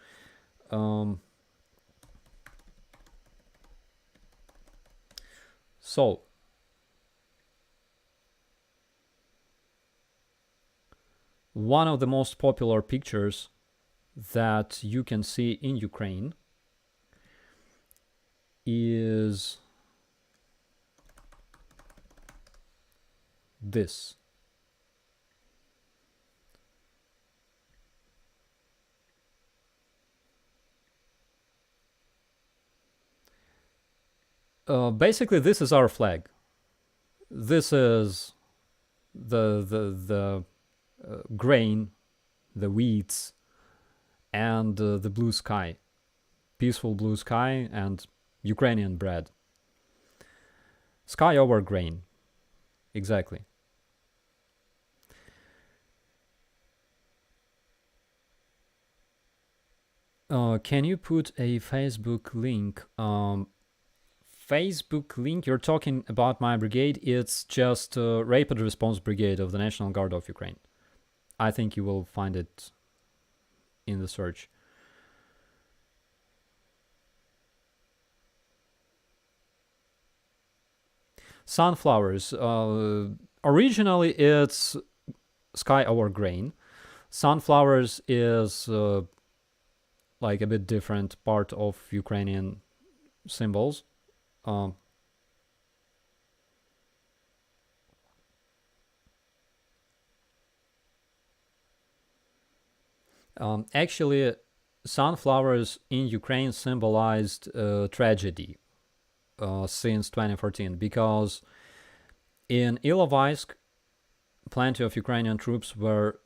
So one of the most popular pictures that you can see in Ukraine is this. Basically, this is our flag. This is the grain, the wheats, and the blue sky, peaceful blue sky, and Ukrainian bread. Sky over grain, exactly. Can you put a Facebook link? Facebook link, you're talking about my brigade. It's just Rapid Response Brigade of the National Guard of Ukraine. I think you will find it in the search. Sunflowers. Originally, it's sky over grain. Sunflowers is like a bit different part of Ukrainian symbols. Actually, sunflowers in Ukraine symbolized tragedy since 2014, because in Ilovaisk, plenty of Ukrainian troops were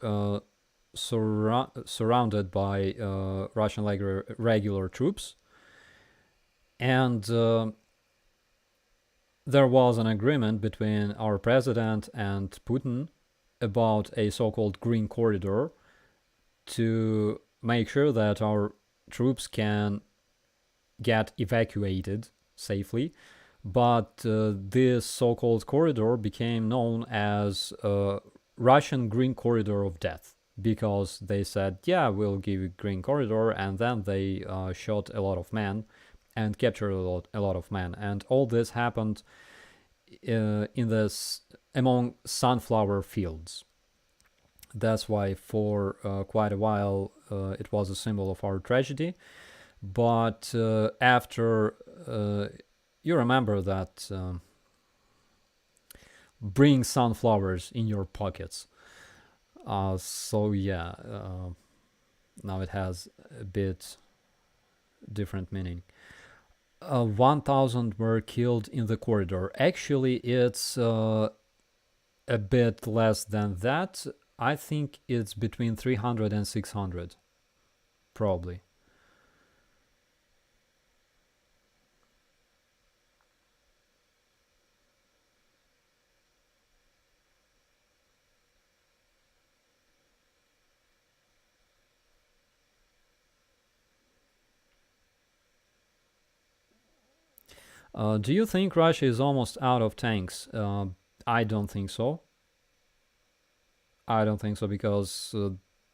surrounded by Russian regular troops, and there was an agreement between our president and Putin about a so-called green corridor to make sure that our troops can get evacuated safely. But this so-called corridor became known as Russian Green Corridor of Death, because they said, yeah, we'll give you green corridor, and then they shot a lot of men and captured a lot of men. And all this happened among sunflower fields. That's why for quite a while it was a symbol of our tragedy. But after, you remember that bring sunflowers in your pockets. So yeah, now it has a bit different meaning. 1,000 were killed in the corridor. Actually, it's a bit less than that. I think it's between 300 and 600, probably. Do you think Russia is almost out of tanks? I don't think so. I don't think so, because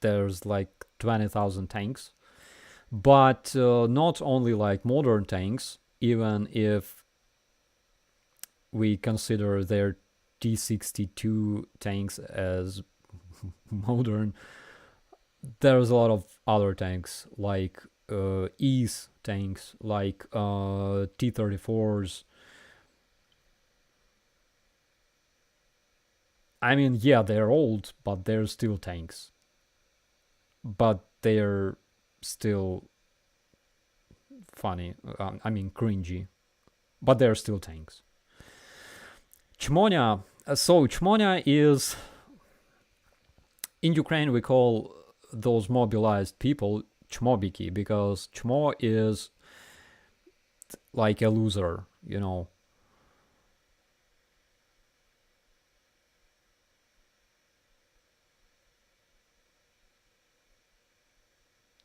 there's like 20,000 tanks. But not only like modern tanks, even if we consider their T-62 tanks as modern, there's a lot of other tanks, like E's tanks, like T-34s. I mean, yeah, they're old, but they're still tanks. But they're still funny. I mean, cringy. But they're still tanks. Chmonya. So Chmonya is... In Ukraine, we call those mobilized people chmobiki, because chmo is like a loser, you know.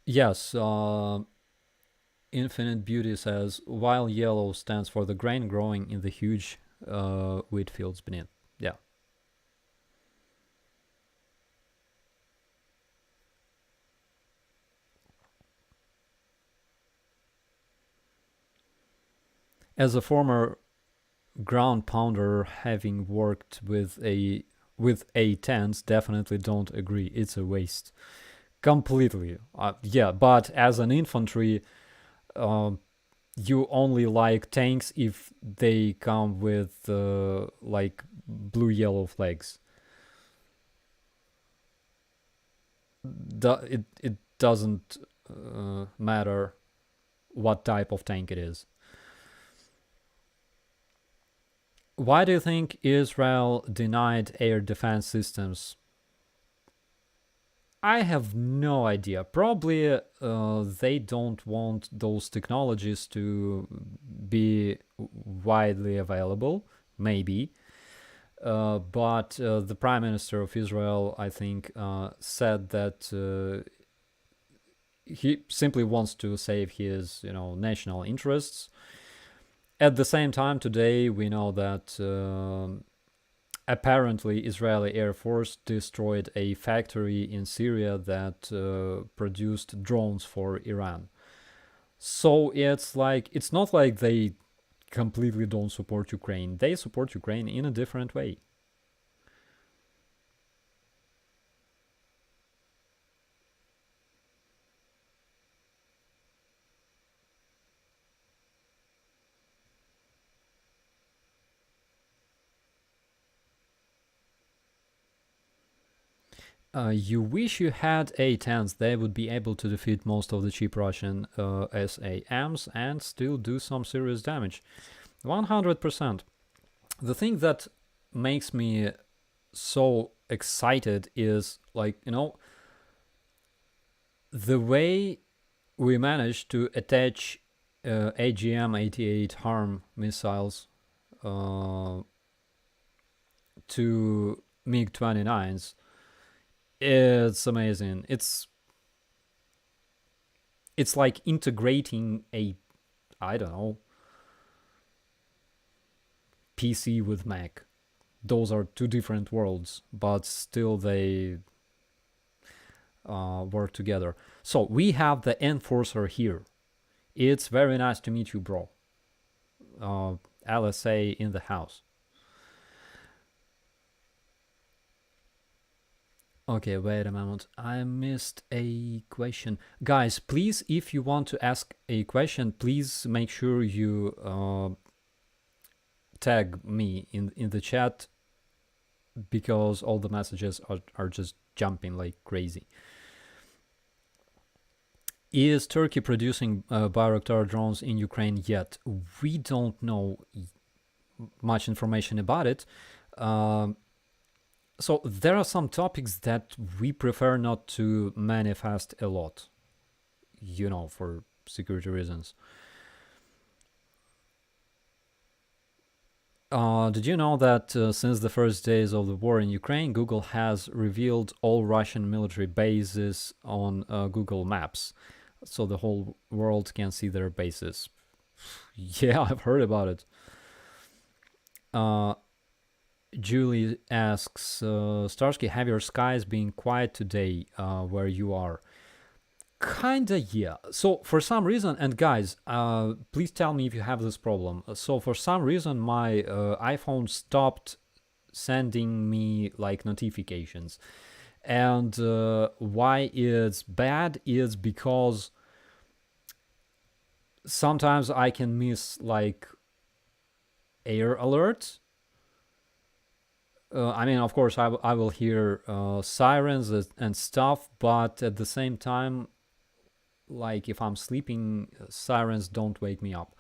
Yes, Infinite Beauty says, while yellow stands for the grain growing in the huge wheat fields beneath. Yeah. As a former ground pounder, having worked with A10s, definitely don't agree. It's a waste. Completely. Yeah, but as an infantry, you only like tanks if they come with like blue-yellow flags. It doesn't matter what type of tank it is. Why do you think Israel denied air defense systems? I have no idea. Probably they don't want those technologies to be widely available, maybe. But the Prime Minister of Israel, I think, said that he simply wants to save his, national interests. At the same time, today we know that apparently Israeli Air Force destroyed a factory in Syria that produced drones for Iran. So it's not like they completely don't support Ukraine. They support Ukraine in a different way. You wish you had A10s. They would be able to defeat most of the cheap Russian SAMs and still do some serious damage. 100%. The thing that makes me so excited is, the way we managed to attach AGM-88 HARM missiles to MiG-29s. It's amazing. It's like integrating a, I don't know, PC with Mac. Those are two different worlds, but still they work together. So we have the Enforcer here. It's very nice to meet you, bro. LSA in the house. Okay, wait a moment. I missed a question. Guys, please, if you want to ask a question, please make sure you tag me in the chat, because all the messages are just jumping like crazy. Is Turkey producing Bayraktar drones in Ukraine yet? We don't know much information about it. So there are some topics that we prefer not to manifest a lot, for security reasons. Did you know that since the first days of the war in Ukraine, Google has revealed all Russian military bases on Google Maps, so the whole world can see their bases? Yeah, I've heard about it. Julie asks, Starsky, have your skies been quiet today where you are? Kinda, yeah. So for some reason, and guys, please tell me if you have this problem. So for some reason, my iPhone stopped sending me notifications. And why it's bad is because sometimes I can miss air alerts. I mean, of course, I will hear sirens and stuff, but at the same time, like if I'm sleeping, sirens don't wake me up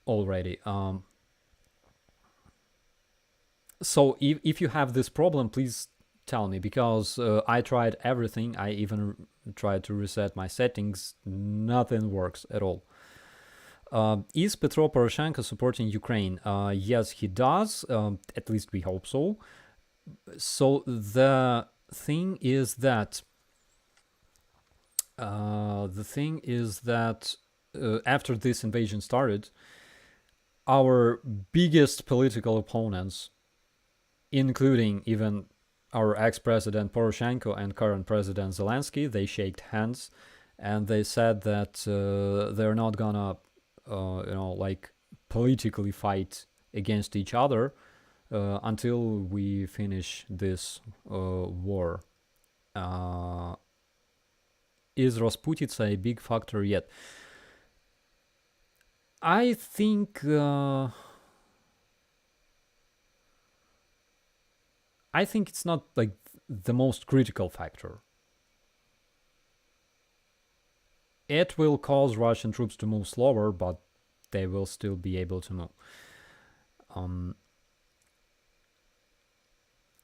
already. So if you have this problem, please tell me, because I tried everything. I even tried to reset my settings. Nothing works at all. Is Petro Poroshenko supporting Ukraine? Yes, he does. At least we hope so. So the thing is that after this invasion started, our biggest political opponents, including even our ex-president Poroshenko and current president Zelensky, they shook hands and they said that they're not gonna like politically fight against each other until we finish this war. Is Rasputitsa a big factor yet? I think it's not like the most critical factor. It will cause Russian troops to move slower, but they will still be able to move.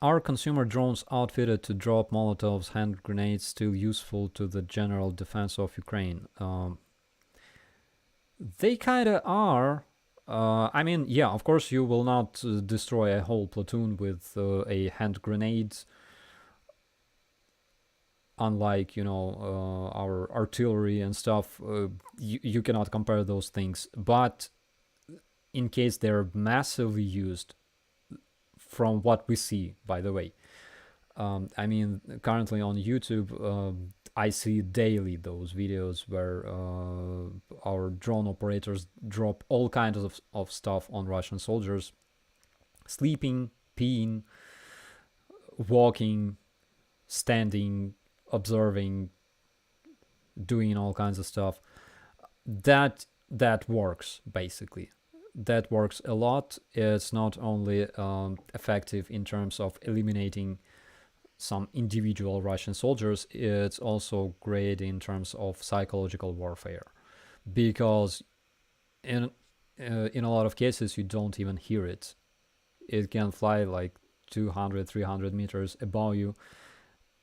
Are consumer drones outfitted to drop Molotovs, hand grenades still useful to the general defense of Ukraine? They kind of are. I mean, yeah, of course you will not destroy a whole platoon with a hand grenade. Unlike, our artillery and stuff, you cannot compare those things. But in case they're massively used, from what we see, by the way, I mean, currently on YouTube, I see daily those videos where our drone operators drop all kinds of stuff on Russian soldiers, sleeping, peeing, walking, standing, observing, doing all kinds of stuff. That works, basically. That works a lot. It's not only effective in terms of eliminating some individual Russian soldiers, it's also great in terms of psychological warfare, because in a lot of cases you don't even hear it. It can fly like 200, 300 meters above you.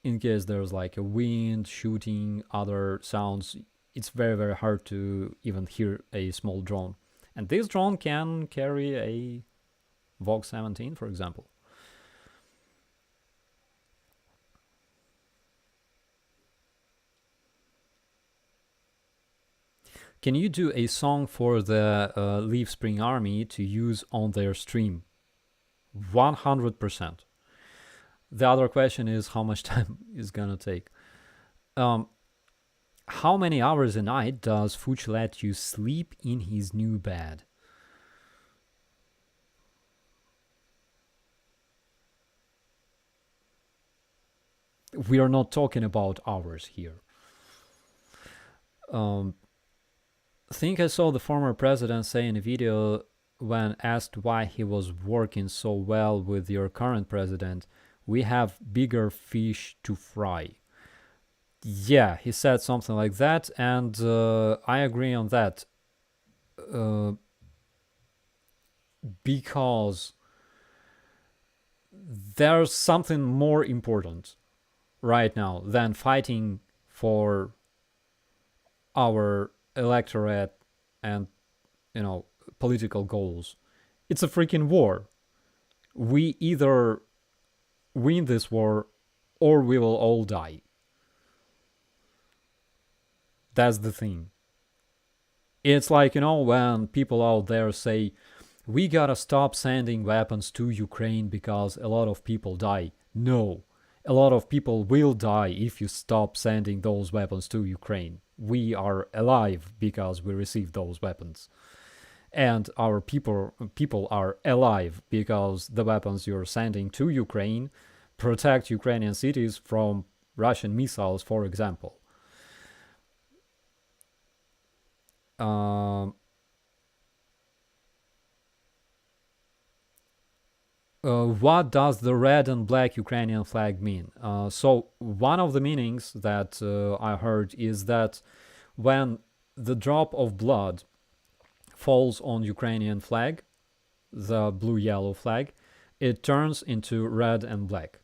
In case there's like a wind, shooting, other sounds, it's very, very hard to even hear a small drone. And this drone can carry a Vogue 17, for example. Can you do a song for the Leaf Spring Army to use on their stream? 100%. The other question is how much time is gonna take. How many hours a night does Fuch let you sleep in his new bed? We are not talking about hours here. Think I saw the former president say in a video when asked why he was working so well with your current president, we have bigger fish to fry. Yeah, he said something like that, and I agree on that. Because there's something more important right now than fighting for our electorate and, political goals. It's a freaking war. We either win this war or we will all die. That's the thing. It's like, when people out there say, we gotta stop sending weapons to Ukraine because a lot of people die. No, a lot of people will die if you stop sending those weapons to Ukraine. We are alive because we received those weapons. And our people are alive because the weapons you're sending to Ukraine protect Ukrainian cities from Russian missiles, for example. What does the red and black Ukrainian flag mean? So one of the meanings that I heard is that when the drop of blood falls on Ukrainian flag, the blue-yellow flag, it turns into red and black.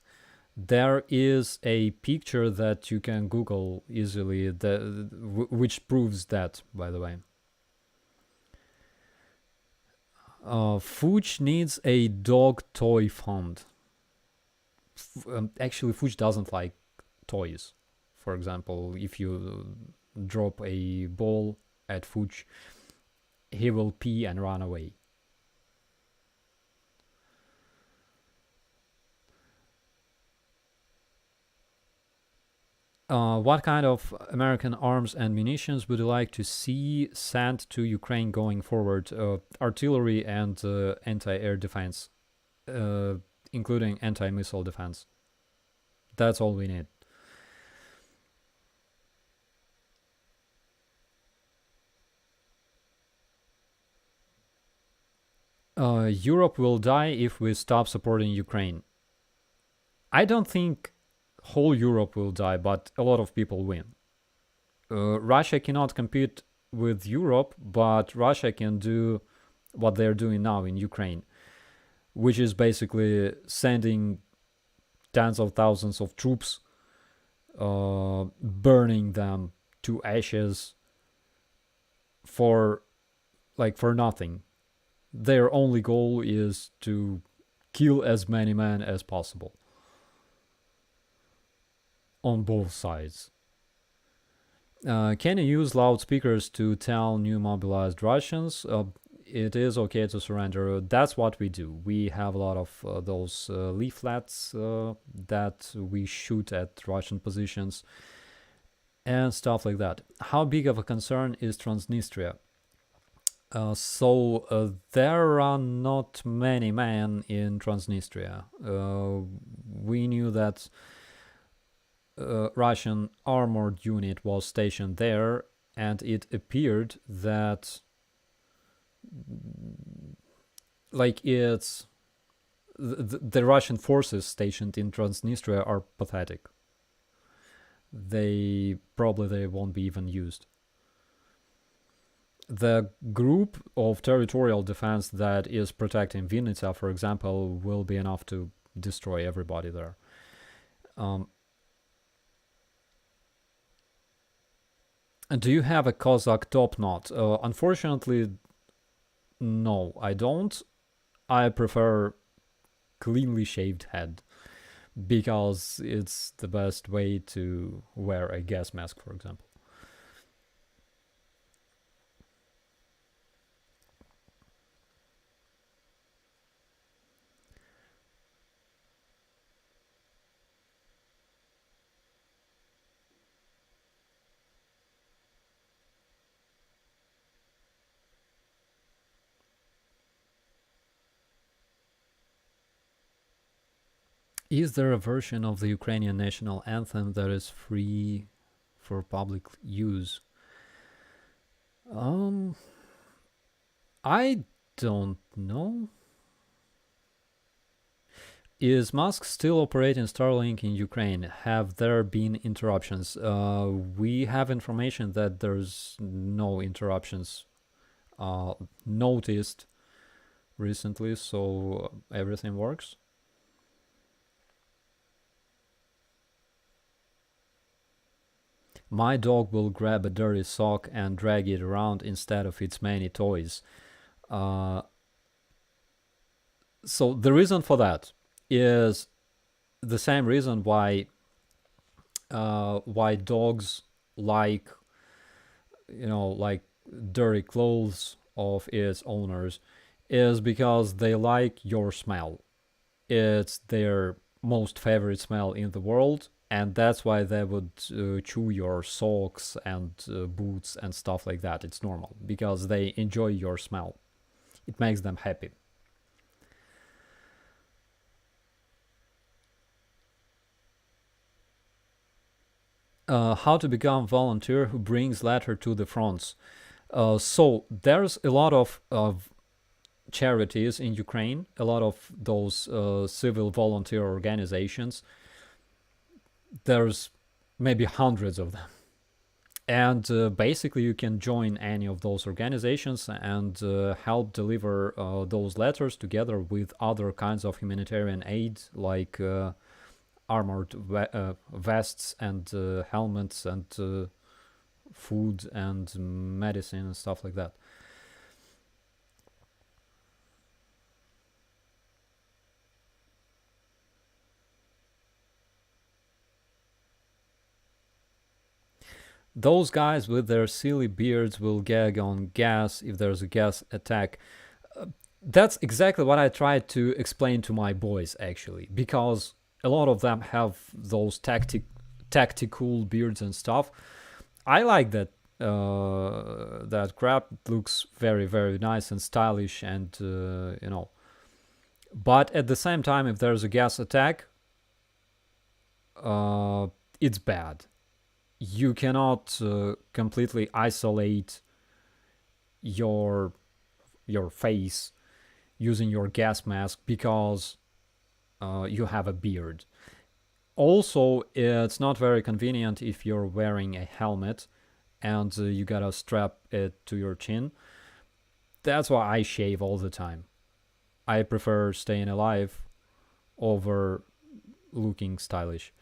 There is a picture that you can Google easily, which proves that, by the way. Fuchs needs a dog toy fund. Actually, Fuchs doesn't like toys. For example, if you drop a ball at Fuchs, he will pee and run away. What kind of American arms and munitions would you like to see sent to Ukraine going forward? Artillery and anti-air defense, including anti-missile defense. That's all we need. Europe will die if we stop supporting Ukraine. I don't think whole Europe will die, but a lot of people win. Russia cannot compete with Europe, but Russia can do what they're doing now in Ukraine, which is basically sending tens of thousands of troops, burning them to ashes for nothing. Their only goal is to kill as many men as possible. On both sides. Can you use loudspeakers to tell new mobilized Russians it is okay to surrender? That's what we do. We have a lot of those leaflets that we shoot at Russian positions and stuff like that. How big of a concern is Transnistria? So there are not many men in Transnistria. We knew that Russian armored unit was stationed there, and it appeared that the Russian forces stationed in Transnistria are pathetic. They won't be even used. The group of territorial defense that is protecting Vinnytsia, for example, will be enough to destroy everybody there. And do you have a Cossack top knot? Unfortunately, no, I don't. I prefer cleanly shaved head because it's the best way to wear a gas mask, for example. Is there a version of the Ukrainian national anthem that is free for public use? I don't know. Is Musk still operating Starlink in Ukraine? Have there been interruptions? We have information that there's no interruptions noticed recently, so everything works. My dog will grab a dirty sock and drag it around instead of its many toys. So the reason for that is the same reason why dogs like dirty clothes of its owners, is because they like your smell. It's their most favorite smell in the world, and that's why they would chew your socks and boots and stuff like that. It's normal because they enjoy your smell. It makes them happy. How to become volunteer who brings letter to the fronts. So there's a lot of charities in Ukraine, a lot of those civil volunteer organizations. There's maybe hundreds of them. And basically you can join any of those organizations and help deliver those letters together with other kinds of humanitarian aid, like armored vests and helmets and food and medicine and stuff like that. Those guys with their silly beards will gag on gas if there's a gas attack. That's exactly what I tried to explain to my boys, actually, because a lot of them have those tactical beards and stuff. I like that that crap. It looks very, very nice and stylish, and you know. But at the same time, if there's a gas attack, it's bad. You cannot completely isolate your face using your gas mask because you have a beard. Also, it's not very convenient if you're wearing a helmet and you gotta strap it to your chin. That's why I shave all the time. I prefer staying alive over looking stylish.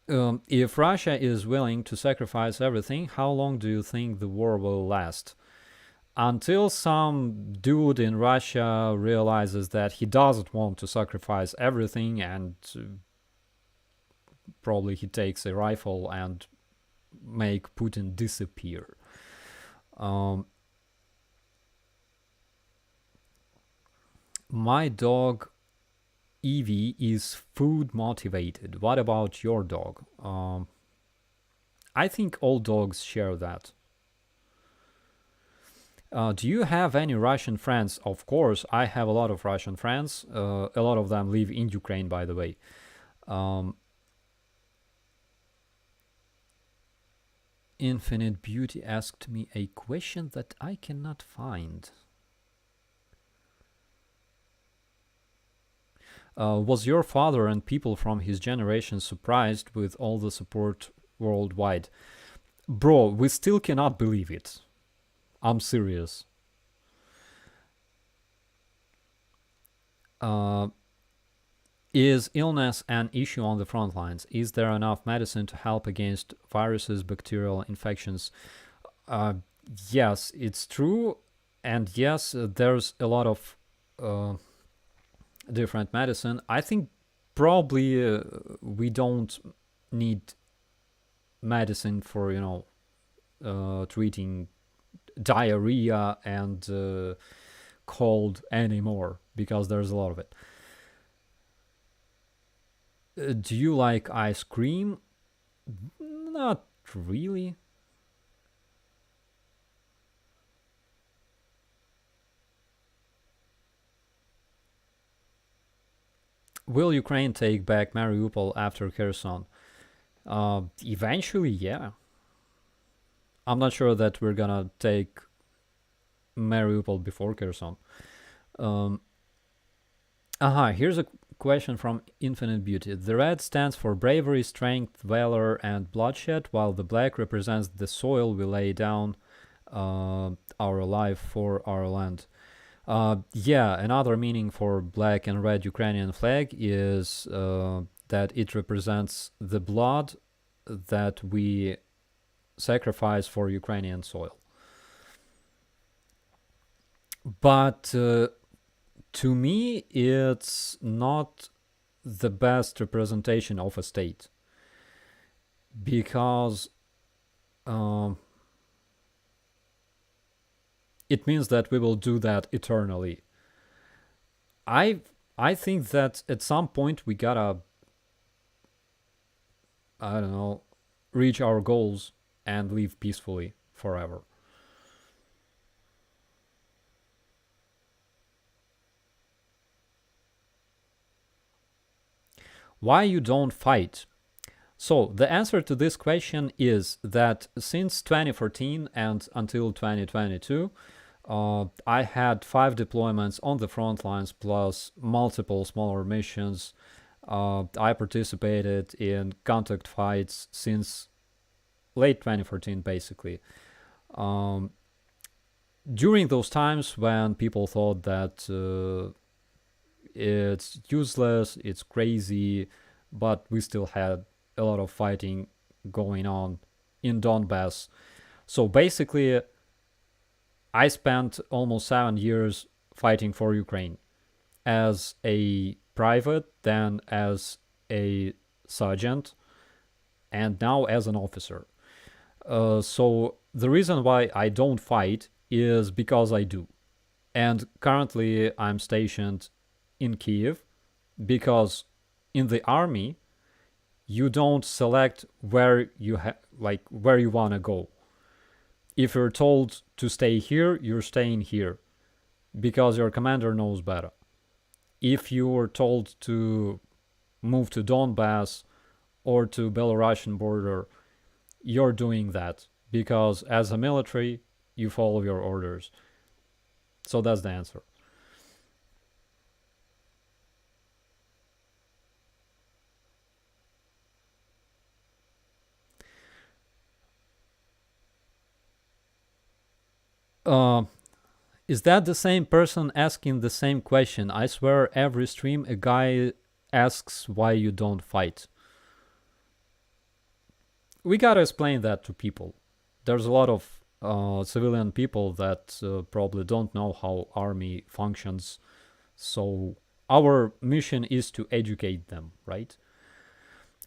If Russia is willing to sacrifice everything, how long do you think the war will last? Until some dude in Russia realizes that he doesn't want to sacrifice everything, and probably he takes a rifle and make Putin disappear. My dog Evie is food motivated. What about your dog? I think all dogs share that. Do you have any Russian friends? Of course, I have a lot of Russian friends. A lot of them live in Ukraine, by the way. Infinite Beauty asked me a question that I cannot find. Was your father and people from his generation surprised with all the support worldwide? Bro, we still cannot believe it. I'm serious. Is illness an issue on the front lines? Is there enough medicine to help against viruses, bacterial infections? Yes, it's true. And yes, there's a lot of different medicine. I think probably we don't need medicine for, you know, treating diarrhea and cold anymore, because there's a lot of it. Do you like ice cream? Not really. Will Ukraine take back Mariupol after Kherson? Eventually, yeah. I'm not sure that we're gonna take Mariupol before Kherson. Here's a question from Infinite Beauty. The red stands for bravery, strength, valor, and bloodshed, while the black represents the soil we lay down our life for our land. Yeah, another meaning for black and red Ukrainian flag is that it represents the blood that we sacrifice for Ukrainian soil. But to me, it's not the best representation of a state, because it means that we will do that eternally. I think that at some point we gotta, I don't know, reach our goals and live peacefully forever. Why you don't fight? So the answer to this question is that since 2014 and until 2022, I had 5 deployments on the front lines plus multiple smaller missions. I participated in contact fights since late 2014, basically. During those times when people thought that it's useless, it's crazy, but we still had a lot of fighting going on in Donbass. So basically, I spent almost 7 years fighting for Ukraine as a private, then as a sergeant, and now as an officer. So the reason why I don't fight is because I do. And currently I'm stationed in Kiev because in the army you don't select where you where you want to go. If you're told to stay here, you're staying here because your commander knows better. If you are told to move to Donbass or to Belarusian border, you're doing that because as a military, you follow your orders. So that's the answer. Is that the same person asking the same question? I swear every stream a guy asks why you don't fight. We gotta explain that to people. There's a lot of civilian people that probably don't know how army functions. So our mission is to educate them, right?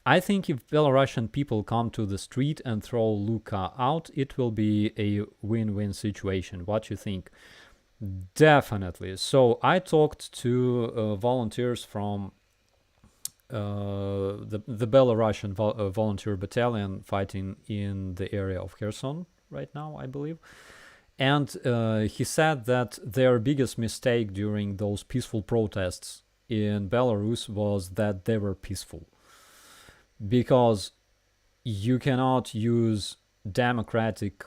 I think if Belarusian people come to the street and throw Luka out, it will be a win-win situation. What you think? Definitely. So I talked to volunteers from the Belarusian volunteer battalion fighting in the area of Kherson right now, I believe. And he said that their biggest mistake during those peaceful protests in Belarus was that they were peaceful. Because you cannot use democratic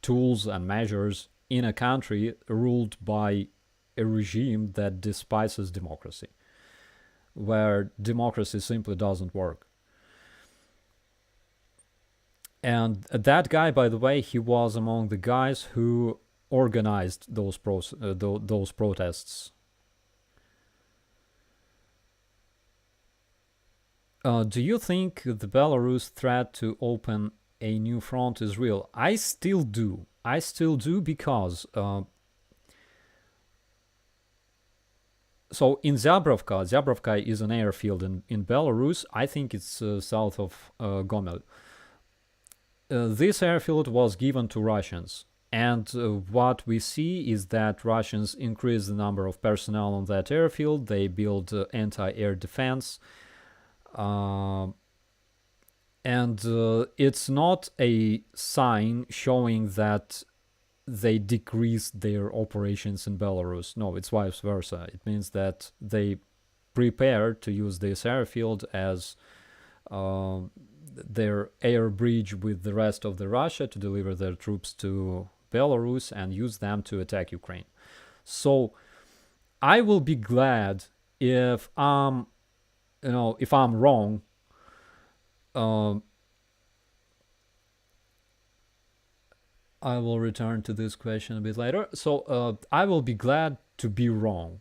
tools and measures in a country ruled by a regime that despises democracy, where democracy simply doesn't work. And that guy, by the way, he was among the guys who organized those protests. Do you think the Belarus threat to open a new front is real? I still do. I still do because so in Zabrovka is an airfield in Belarus. I think it's south of Gomel. This airfield was given to Russians. And what we see is that Russians increase the number of personnel on that airfield. They build anti-air defense. And it's not a sign showing that they decreased their operations in Belarus. No, it's vice versa. It means that they prepare to use this airfield as their air bridge with the rest of the Russia to deliver their troops to Belarus and use them to attack Ukraine. So I will be glad if I'm wrong. I will return to this question a bit later. So I will be glad to be wrong.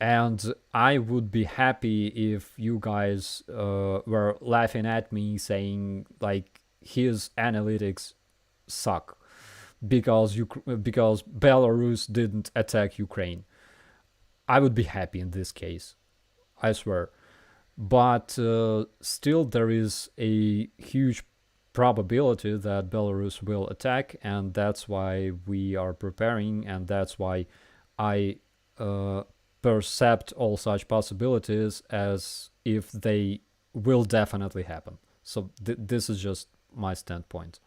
And I would be happy if you guys were laughing at me saying like his analytics suck because Belarus didn't attack Ukraine. I would be happy in this case, I swear. But still there is a huge probability that Belarus will attack, and that's why we are preparing, and that's why I percept all such possibilities as if they will definitely happen. So this is just my standpoint.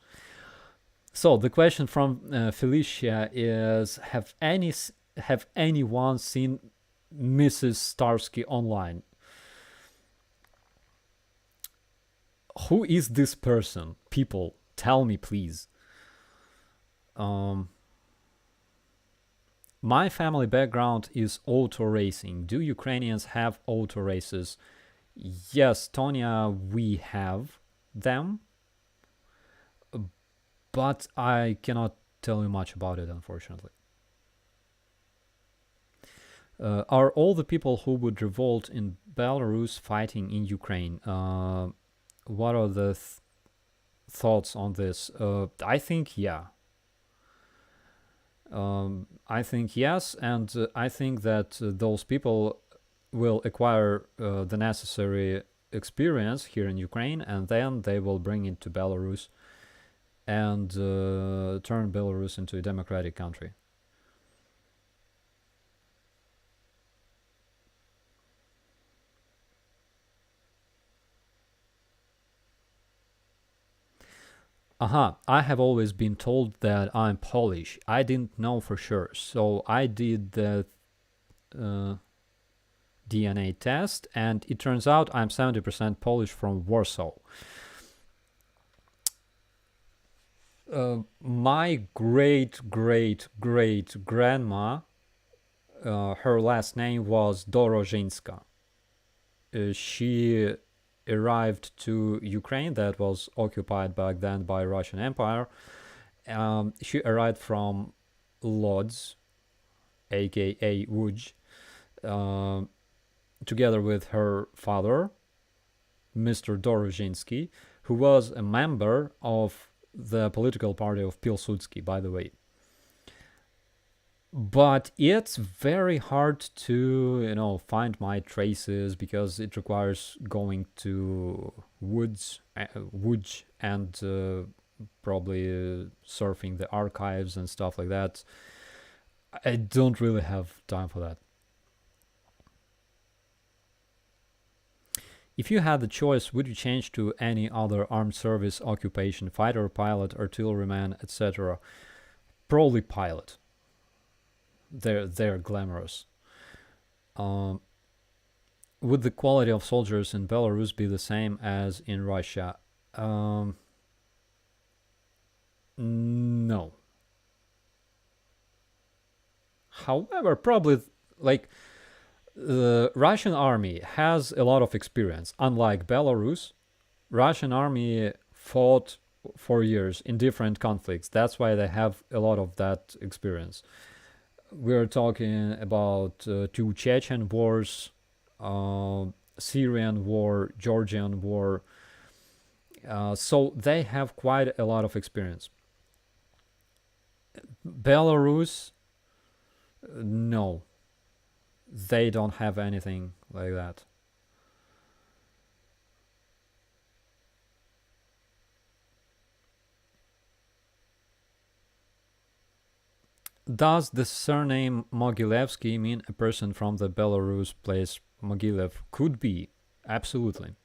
So the question from Felicia is: Have anyone seen Mrs. Starsky online? Who is this person? People, tell me, please. My family background is auto racing. Do Ukrainians have auto races? Yes, Tonya, we have them, but I cannot tell you much about it, unfortunately. Are all the people who would revolt in Belarus fighting in Ukraine? What are the thoughts on this? I think yeah. I think yes, and I think that those people will acquire the necessary experience here in Ukraine, and then they will bring it to Belarus and turn Belarus into a democratic country. I have always been told that I'm Polish. I didn't know for sure, so I did the DNA test, and it turns out I'm 70% Polish from Warsaw. My great-great-great-grandma, her last name was Dorożinska. She arrived to Ukraine that was occupied back then by Russian Empire. She arrived from Lodz, aka Łódź, together with her father, Mr. Dorożinski, who was a member of the political party of Pilsudski, by the way. But it's very hard to, find my traces because it requires going to Łódź and probably surfing the archives and stuff like that. I don't really have time for that. If you had the choice, would you change to any other armed service occupation, fighter, pilot, artilleryman, etc.? Probably pilot. They're glamorous. Would the quality of soldiers in Belarus be the same as in Russia? No. However, probably the Russian army has a lot of experience. Unlike Belarus, Russian army fought for years in different conflicts. That's why they have a lot of that experience. We're talking about 2 Chechen wars, Syrian war, Georgian war. So they have quite a lot of experience. Belarus, no. They don't have anything like that. Does the surname Mogilevsky mean a person from the Belarus place Mogilev? Could be, absolutely.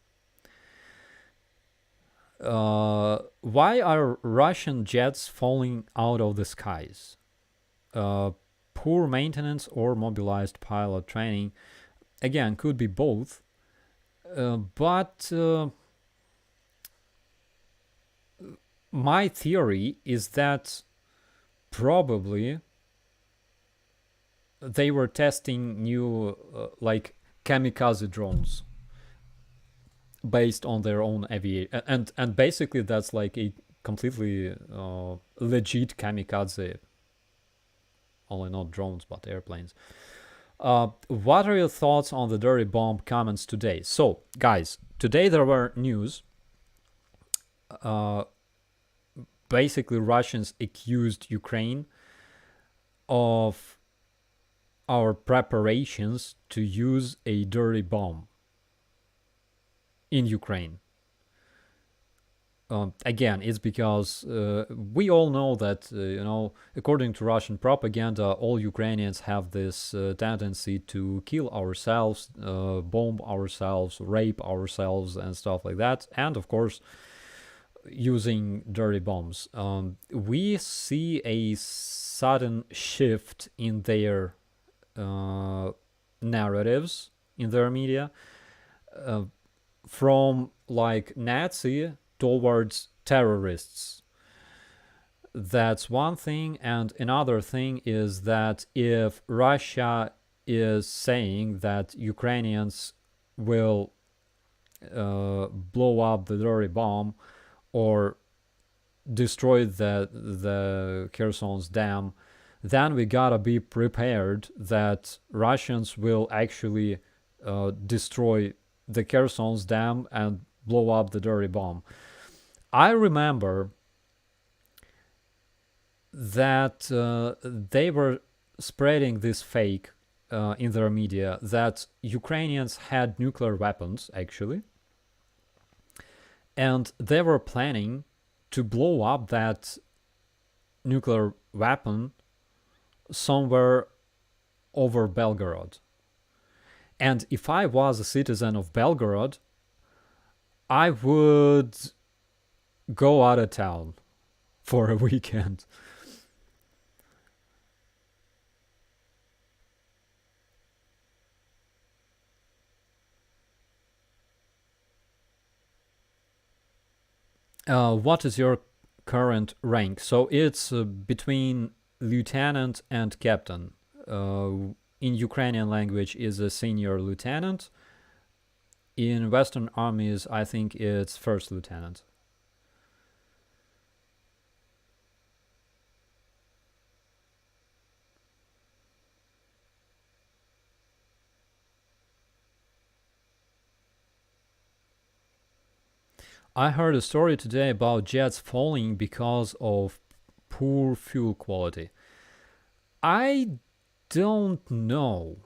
Why are Russian jets falling out of the skies? Poor maintenance or mobilized pilot training? Again, could be both. But my theory is that probably they were testing new kamikaze drones based on their own aviation, and basically that's like a completely legit kamikaze, only not drones but airplanes. What are your thoughts on the dirty bomb comments today? So guys, today there were news. Basically Russians accused Ukraine of our preparations to use a dirty bomb in Ukraine. Again, it's because we all know that, according to Russian propaganda, all Ukrainians have this tendency to kill ourselves, bomb ourselves, rape ourselves, and stuff like that. And of course, using dirty bombs. We see a sudden shift in their narratives, in their media. from like Nazi towards terrorists. That's one thing. And another thing is that if Russia is saying that Ukrainians will blow up the dirty bomb or destroy the Kherson's dam, then we gotta be prepared that Russians will actually destroy the Kherson's dam and blow up the dirty bomb. I remember that they were spreading this fake in their media that Ukrainians had nuclear weapons, actually, and they were planning to blow up that nuclear weapon somewhere over Belgorod. And if I was a citizen of Belgorod, I would go out of town for a weekend. What is your current rank? So it's between lieutenant and captain. In Ukrainian language is a senior lieutenant. In Western armies, I think it's first lieutenant. I heard a story today about jets falling because of poor fuel quality. I don't know.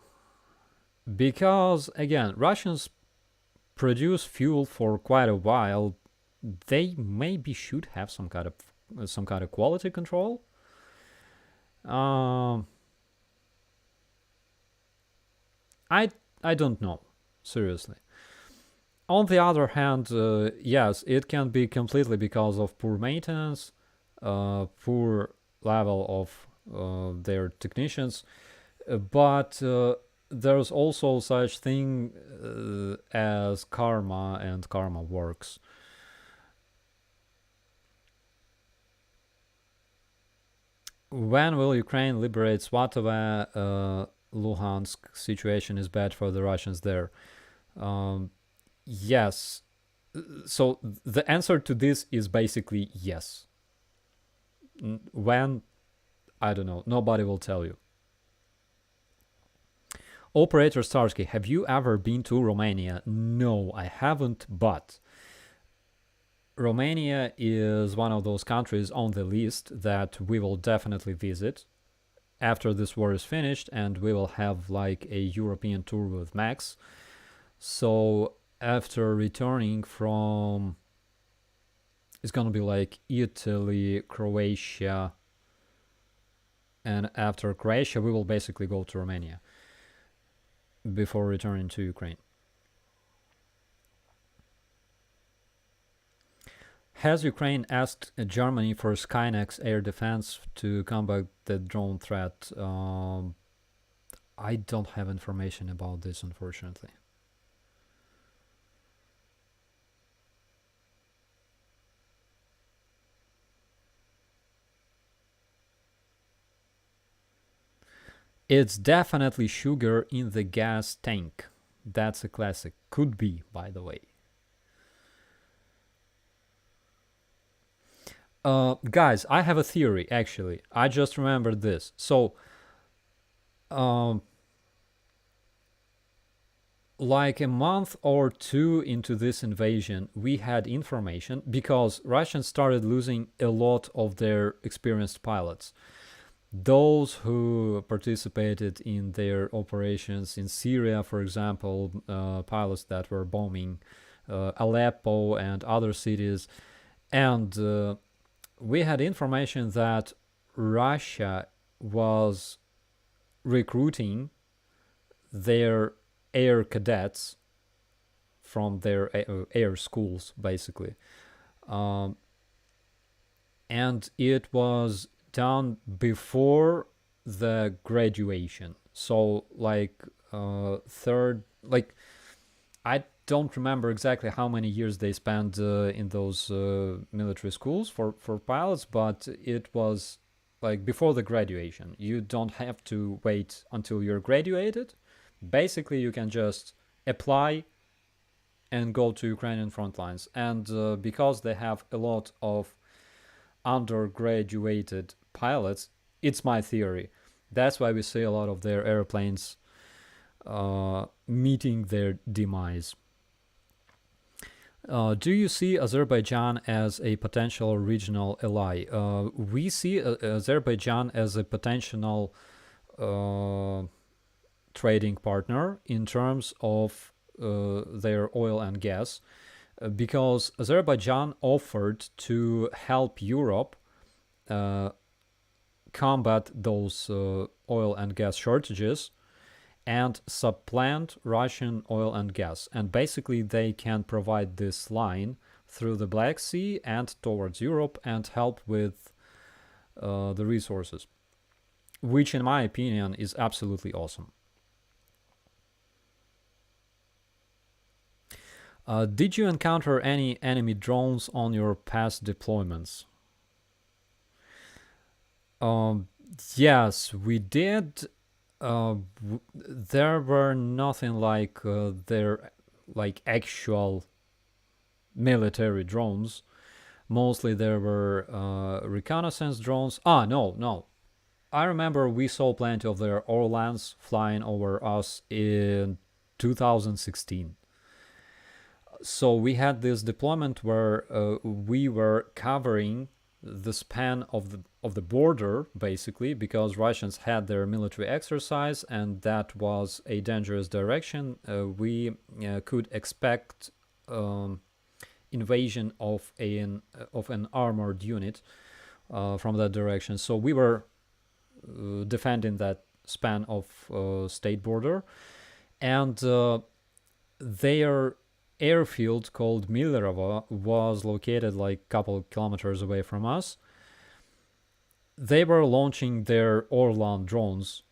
Because, again, Russians produce fuel for quite a while. They maybe should have some kind of quality control. I don't know, seriously. On the other hand, yes, it can be completely because of poor maintenance, poor level of their technicians, but there's also such thing as karma, and karma works. When will Ukraine liberate Svatove? Luhansk situation is bad for the Russians there. Yes. So the answer to this is basically yes. When? I don't know. Nobody will tell you. Operator Starsky, have you ever been to Romania? No, I haven't, but Romania is one of those countries on the list that we will definitely visit after this war is finished, and we will have like a European tour with Max. So after returning from, it's gonna be like Italy, Croatia, and after Croatia we will basically go to Romania before returning to Ukraine. Has Ukraine asked Germany for Skynex air defense to combat the drone threat? I don't have information about this, unfortunately. It's definitely sugar in the gas tank. That's a classic. Could be, by the way. Guys, I have a theory, actually. I just remembered this. So, like a month or two into this invasion, we had information because Russians started losing a lot of their experienced pilots. Those who participated in their operations in Syria, for example, pilots that were bombing Aleppo and other cities. And we had information that Russia was recruiting their air cadets from their air schools, basically. And it was done before the graduation. So like third, like I don't remember exactly how many years they spent in those military schools for pilots, but it was like before the graduation. You don't have to wait until you're graduated. Basically, you can just apply and go to Ukrainian front lines. And because they have a lot of undergraduated pilots, it's my theory. That's why we see a lot of their airplanes meeting their demise. Do you see Azerbaijan as a potential regional ally? We see Azerbaijan as a potential trading partner in terms of their oil and gas, because Azerbaijan offered to help Europe combat those oil and gas shortages and supplant Russian oil and gas. And basically they can provide this line through the Black Sea and towards Europe and help with the resources, which in my opinion is absolutely awesome. Did you encounter any enemy drones on your past deployments? Yes, we did. There were nothing like their actual military drones. Mostly there were reconnaissance drones. No. I remember we saw plenty of their Orlans flying over us in 2016. So we had this deployment where we were covering the span of the border, basically, because Russians had their military exercise, and that was a dangerous direction. We could expect invasion of an armored unit from that direction. So we were defending that span of state border, and their airfield called Millerova was located like a couple of kilometers away from us. They were launching their Orlan drones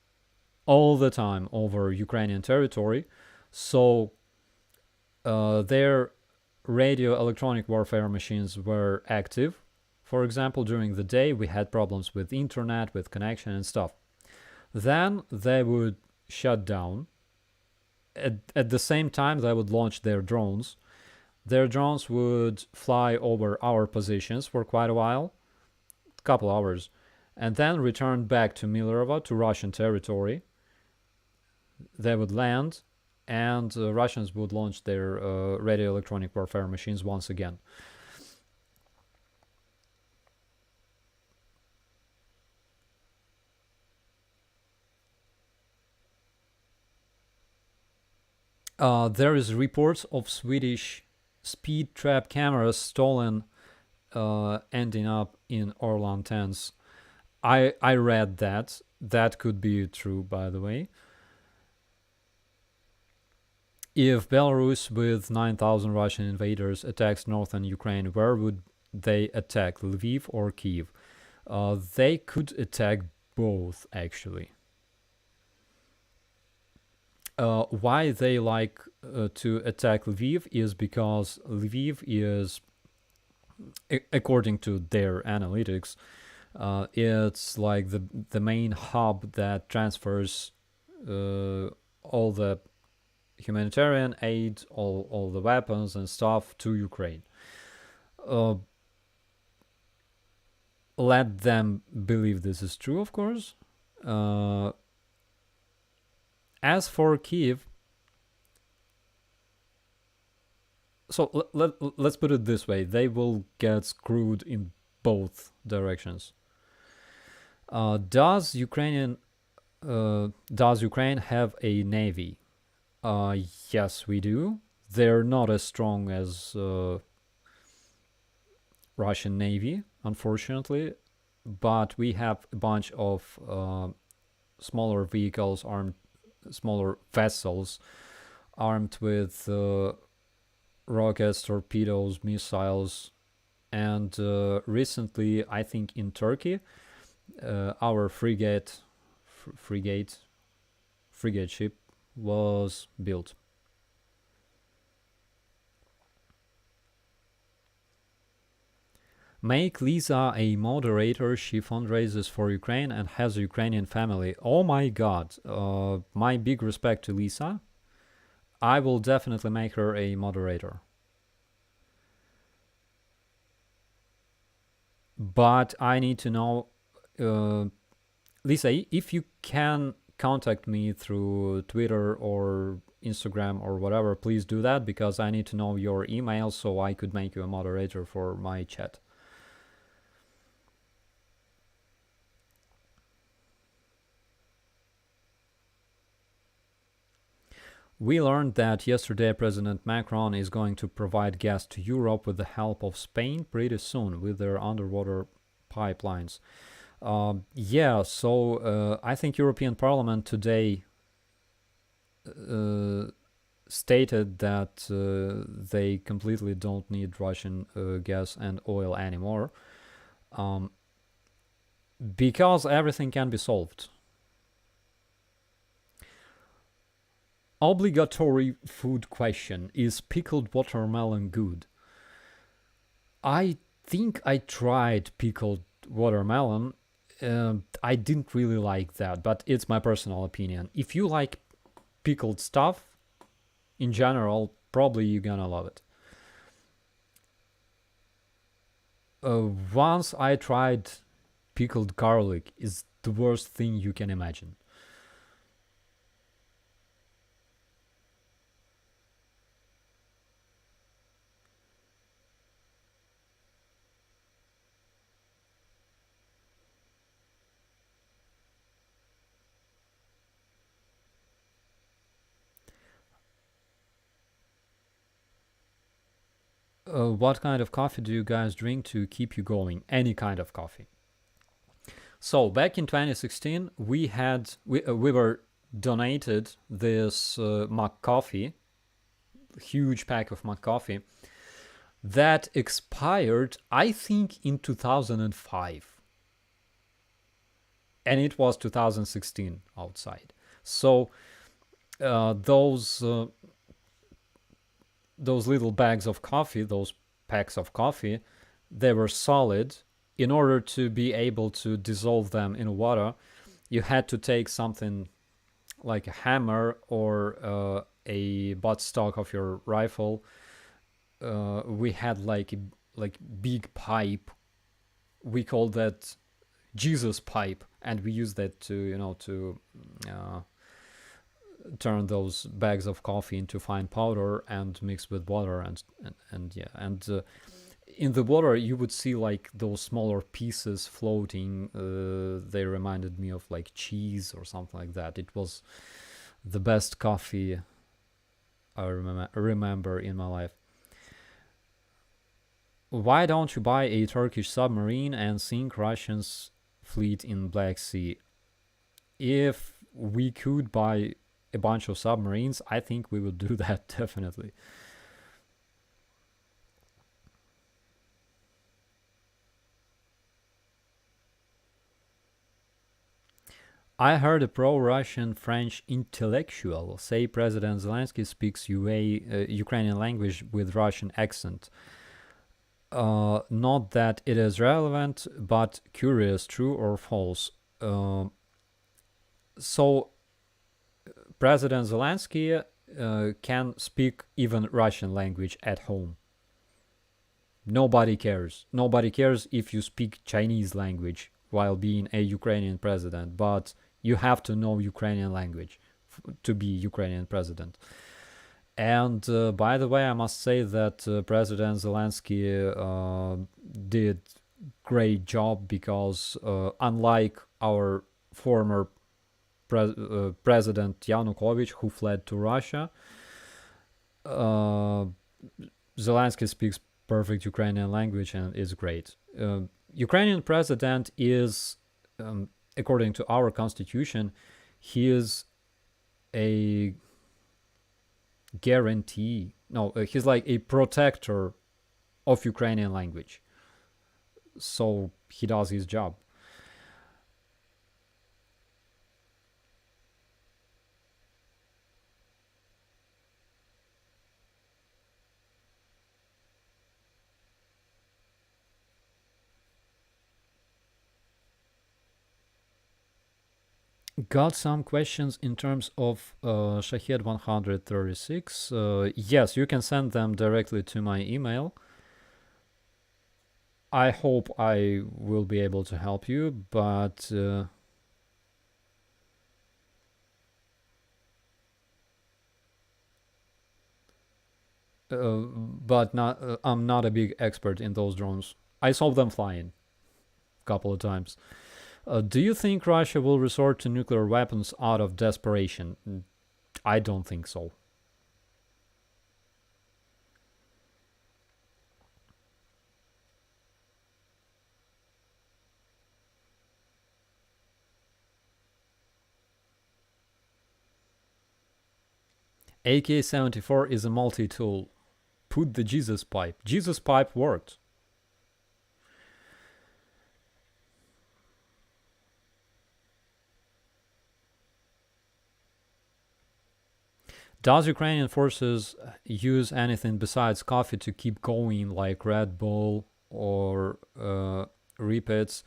all the time over Ukrainian territory. So their radio electronic warfare machines were active. For example, during the day we had problems with internet, with connection and stuff. Then they would shut down. At the same time, they would launch their drones. Their drones would fly over our positions for quite a while, a couple hours, and then return back to Millerova, to Russian territory. They would land, and Russians would launch their radio electronic warfare machines once again. There is reports of Swedish speed trap cameras stolen, ending up in Orlan 10s. I read that. That could be true, by the way. If Belarus with 9,000 Russian invaders attacks northern Ukraine, where would they attack, Lviv or Kiev? They could attack both, actually. Why they like to attack Lviv is because Lviv is, according to their analytics, it's like the main hub that transfers all the humanitarian aid, all the weapons and stuff to Ukraine. Let them believe this is true, of course. As for Kiev, so let's put it this way: they will get screwed in both directions. Does Ukraine have a navy? Yes, we do. They're not as strong as Russian navy, unfortunately, but we have a bunch of smaller vehicles, smaller vessels armed with rockets, torpedoes, missiles, and recently, I think in Turkey, our frigate ship was built. Make Lisa a moderator. She fundraises for Ukraine and has a Ukrainian family. Oh my god. My big respect to Lisa. I will definitely make her a moderator. But I need to know, Lisa, if you can contact me through Twitter or Instagram or whatever, please do that, because I need to know your email so I could make you a moderator for my chat. We learned that yesterday President Macron is going to provide gas to Europe with the help of Spain pretty soon with their underwater pipelines. Yeah, so I think European Parliament today stated that they completely don't need Russian gas and oil anymore, because everything can be solved. Obligatory food question: is pickled watermelon good? I think I tried pickled watermelon. I didn't really like that, but it's my personal opinion. If you like pickled stuff in general, probably you're gonna love it. Once I tried pickled garlic. Is the worst thing you can imagine. What kind of coffee do you guys drink to keep you going? Any kind of coffee. So back in 2016, we were donated this mug coffee, huge pack of mug coffee, that expired, I think, in 2005, and it was 2016 outside. So those little bags of coffee, those packs of coffee, they were solid. In order to be able to dissolve them in water, you had to take something like a hammer or a buttstock of your rifle. We had like big pipe. We called that Jesus pipe, and we used that to turn those bags of coffee into fine powder and mix with water and in the water you would see like those smaller pieces floating. They reminded me of like cheese or something like that. It was the best coffee I remember in my life. Why don't you buy a Turkish submarine and sink Russians' fleet in Black Sea? If we could buy a bunch of submarines, I think we would do that definitely. I heard a pro-Russian French intellectual say President Zelensky speaks Ukrainian language with Russian accent. Not that it is relevant, but curious, true or false. So President Zelensky can speak even Russian language at home. Nobody cares. Nobody cares if you speak Chinese language while being a Ukrainian president, but you have to know Ukrainian language to be Ukrainian president. And by the way, I must say that President Zelensky did great job, because unlike our former President Yanukovych, who fled to Russia, Zelensky speaks perfect Ukrainian language and is great. Ukrainian president is, according to our constitution, he is a guarantee. No, he's like a protector of Ukrainian language. So he does his job. Got some questions in terms of Shahed 136. Yes, you can send them directly to my email. I hope I will be able to help you, but I'm not a big expert in those drones. I saw them flying a couple of times. Do you think Russia will resort to nuclear weapons out of desperation? I don't think so. AK-74 is a multi-tool. Put the Jesus pipe. Jesus pipe worked. Does Ukrainian forces use anything besides coffee to keep going, like Red Bull or repeats?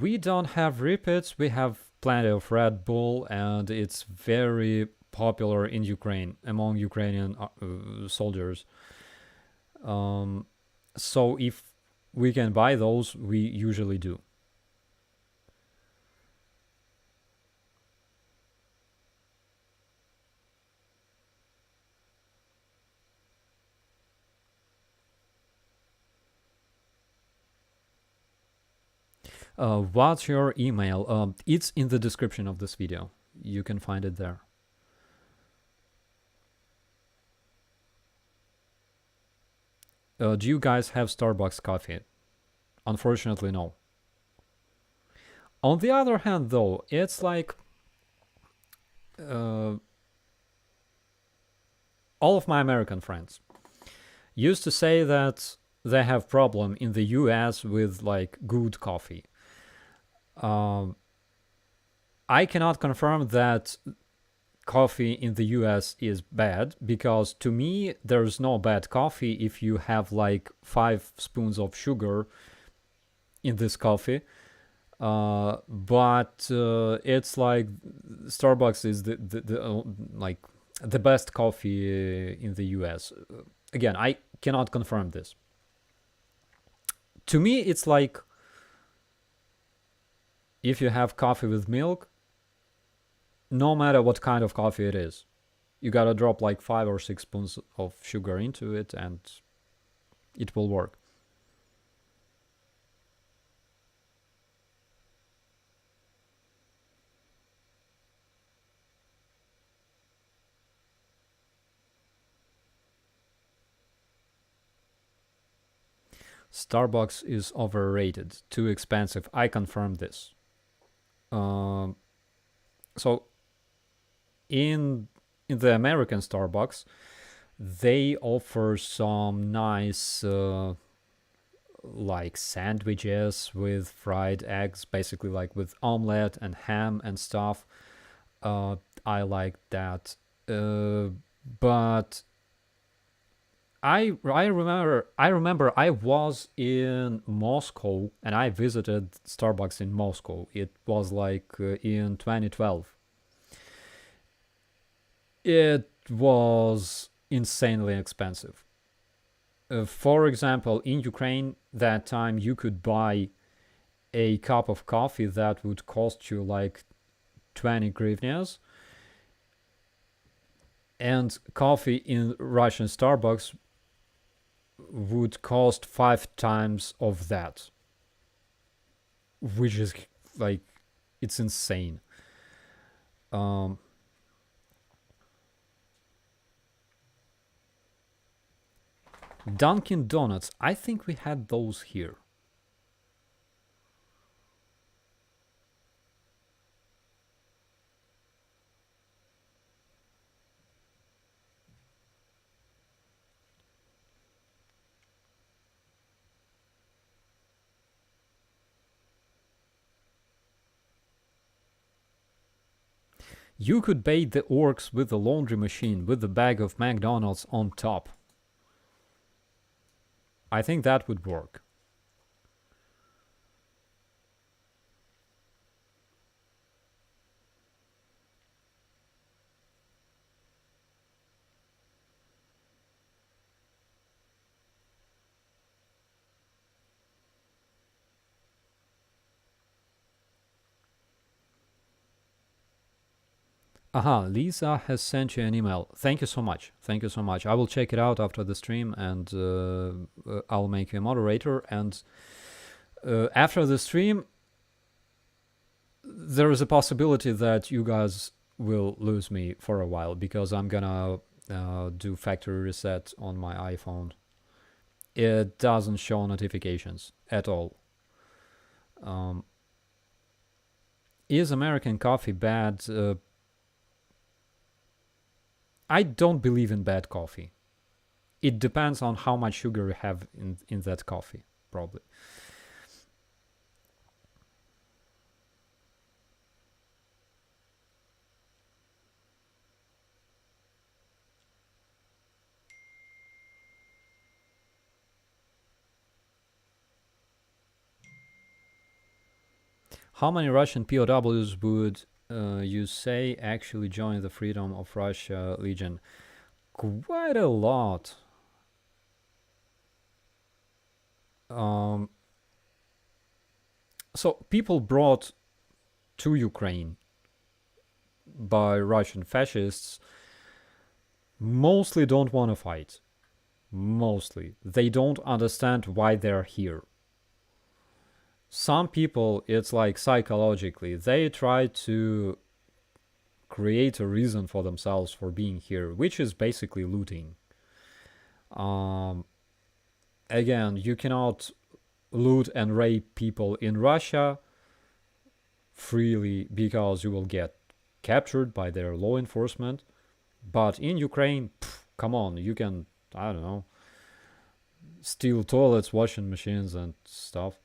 We don't have repeats. We have plenty of Red Bull, and it's very popular in Ukraine among Ukrainian soldiers. So if we can buy those, we usually do. What's your email? It's in the description of this video. You can find it there. Do you guys have Starbucks coffee? Unfortunately, no. On the other hand, though, it's like all of my American friends used to say that they have problem in the US with like good coffee. I cannot confirm that coffee in the US is bad, because to me there's no bad coffee if you have like 5 spoons of sugar in this coffee. But it's like Starbucks is the like the best coffee in the US. Again, I cannot confirm this. To me, it's like if you have coffee with milk, no matter what kind of coffee it is, you gotta drop like 5 or 6 spoons of sugar into it and it will work. Starbucks is overrated, too expensive. I confirm this. So in the American Starbucks, they offer some nice like sandwiches with fried eggs, basically like with omelette and ham and stuff. I like that. But I remember I was in Moscow and I visited Starbucks in Moscow. It was like in 2012. It was insanely expensive. For example, in Ukraine, that time you could buy a cup of coffee that would cost you like 20 hryvnias. And coffee in Russian Starbucks would cost 5 times of that, which is like, it's insane. Dunkin' Donuts, I think we had those here. You could bait the orcs with the laundry machine with the bag of McDonald's on top. I think that would work. Aha, Lisa has sent you an email. Thank you so much. Thank you so much. I will check it out after the stream, and I'll make you a moderator. And after the stream, there is a possibility that you guys will lose me for a while, because I'm gonna do factory reset on my iPhone. It doesn't show notifications at all. Is American coffee bad? I don't believe in bad coffee. It depends on how much sugar you have in that coffee, probably. How many Russian POWs would you say actually join the Freedom of Russia Legion? Quite a lot. So people brought to Ukraine by Russian fascists mostly don't want to fight. Mostly. They don't understand why they're here. Some people, it's like psychologically, they try to create a reason for themselves for being here, which is basically looting. Again, you cannot loot and rape people in Russia freely because you will get captured by their law enforcement. But in Ukraine, come on, you can, I don't know, steal toilets, washing machines and stuff.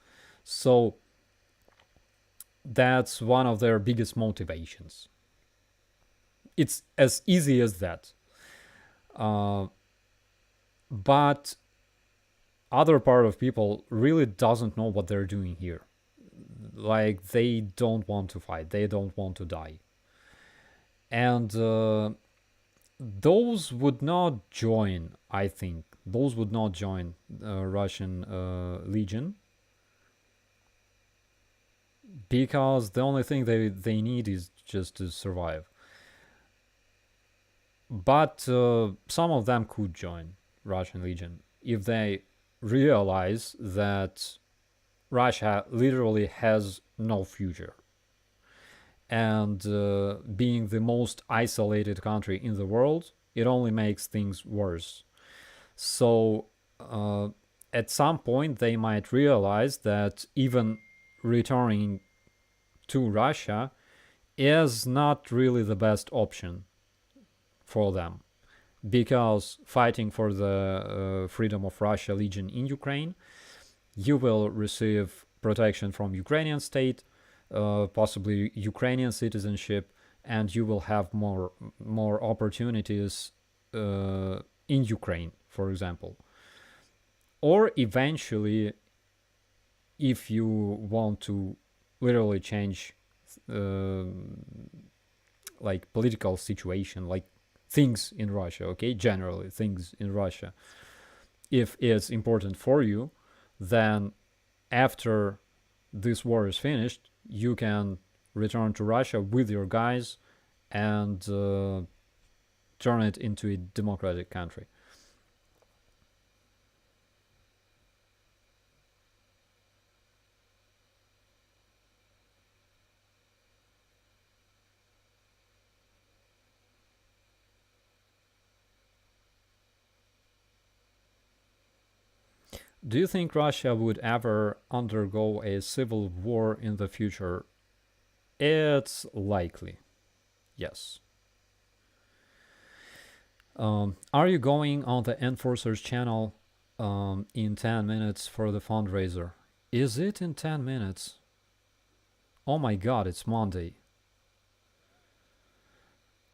So that's one of their biggest motivations. It's as easy as that. But other part of people really doesn't know what they're doing here. Like, they don't want to fight. They don't want to die. And those would not join, I think. Those would not join Russian Legion. Because the only thing they need is just to survive. But some of them could join Russian Legion if they realize that Russia literally has no future. And being the most isolated country in the world, it only makes things worse. So at some point they might realize that even returning to Russia is not really the best option for them, because fighting for the Freedom of Russia Legion in Ukraine, you will receive protection from Ukrainian state, possibly Ukrainian citizenship, and you will have more opportunities in Ukraine, for example. Or eventually, if you want to literally change like political situation, like things in Russia, okay, generally things in Russia, if it's important for you, then after this war is finished, you can return to Russia with your guys and turn it into a democratic country. Do you think Russia would ever undergo a civil war in the future? It's likely, yes. Are you going on the Enforcers channel in 10 minutes for the fundraiser? Is it in 10 minutes? Oh my god, it's Monday.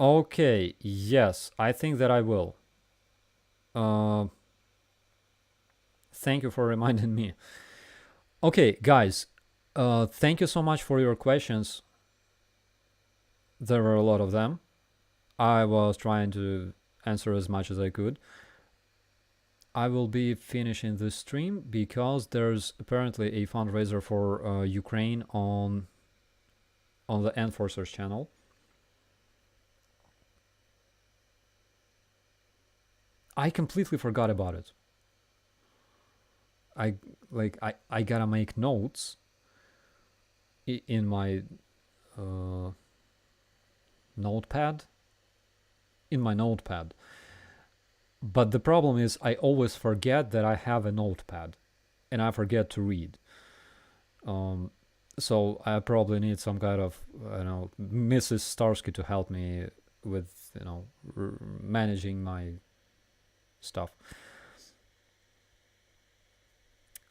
Okay, yes, I think that I will. Thank you for reminding me. Okay, guys, thank you so much for your questions. There were a lot of them. I was trying to answer as much as I could. I will be finishing this stream because there's apparently a fundraiser for Ukraine on the Enforcers channel. I completely forgot about it. I gotta make notes in my notepad. In my notepad. But the problem is I always forget that I have a notepad, and I forget to read. So I probably need some kind of, Mrs. Starsky to help me with, managing my stuff.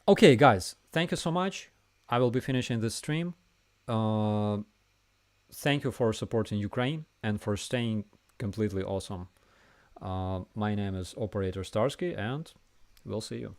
Okay, guys, thank you so much. I will be finishing this stream. Thank you for supporting Ukraine and for staying completely awesome. My name is Operator Starsky, and we'll see you.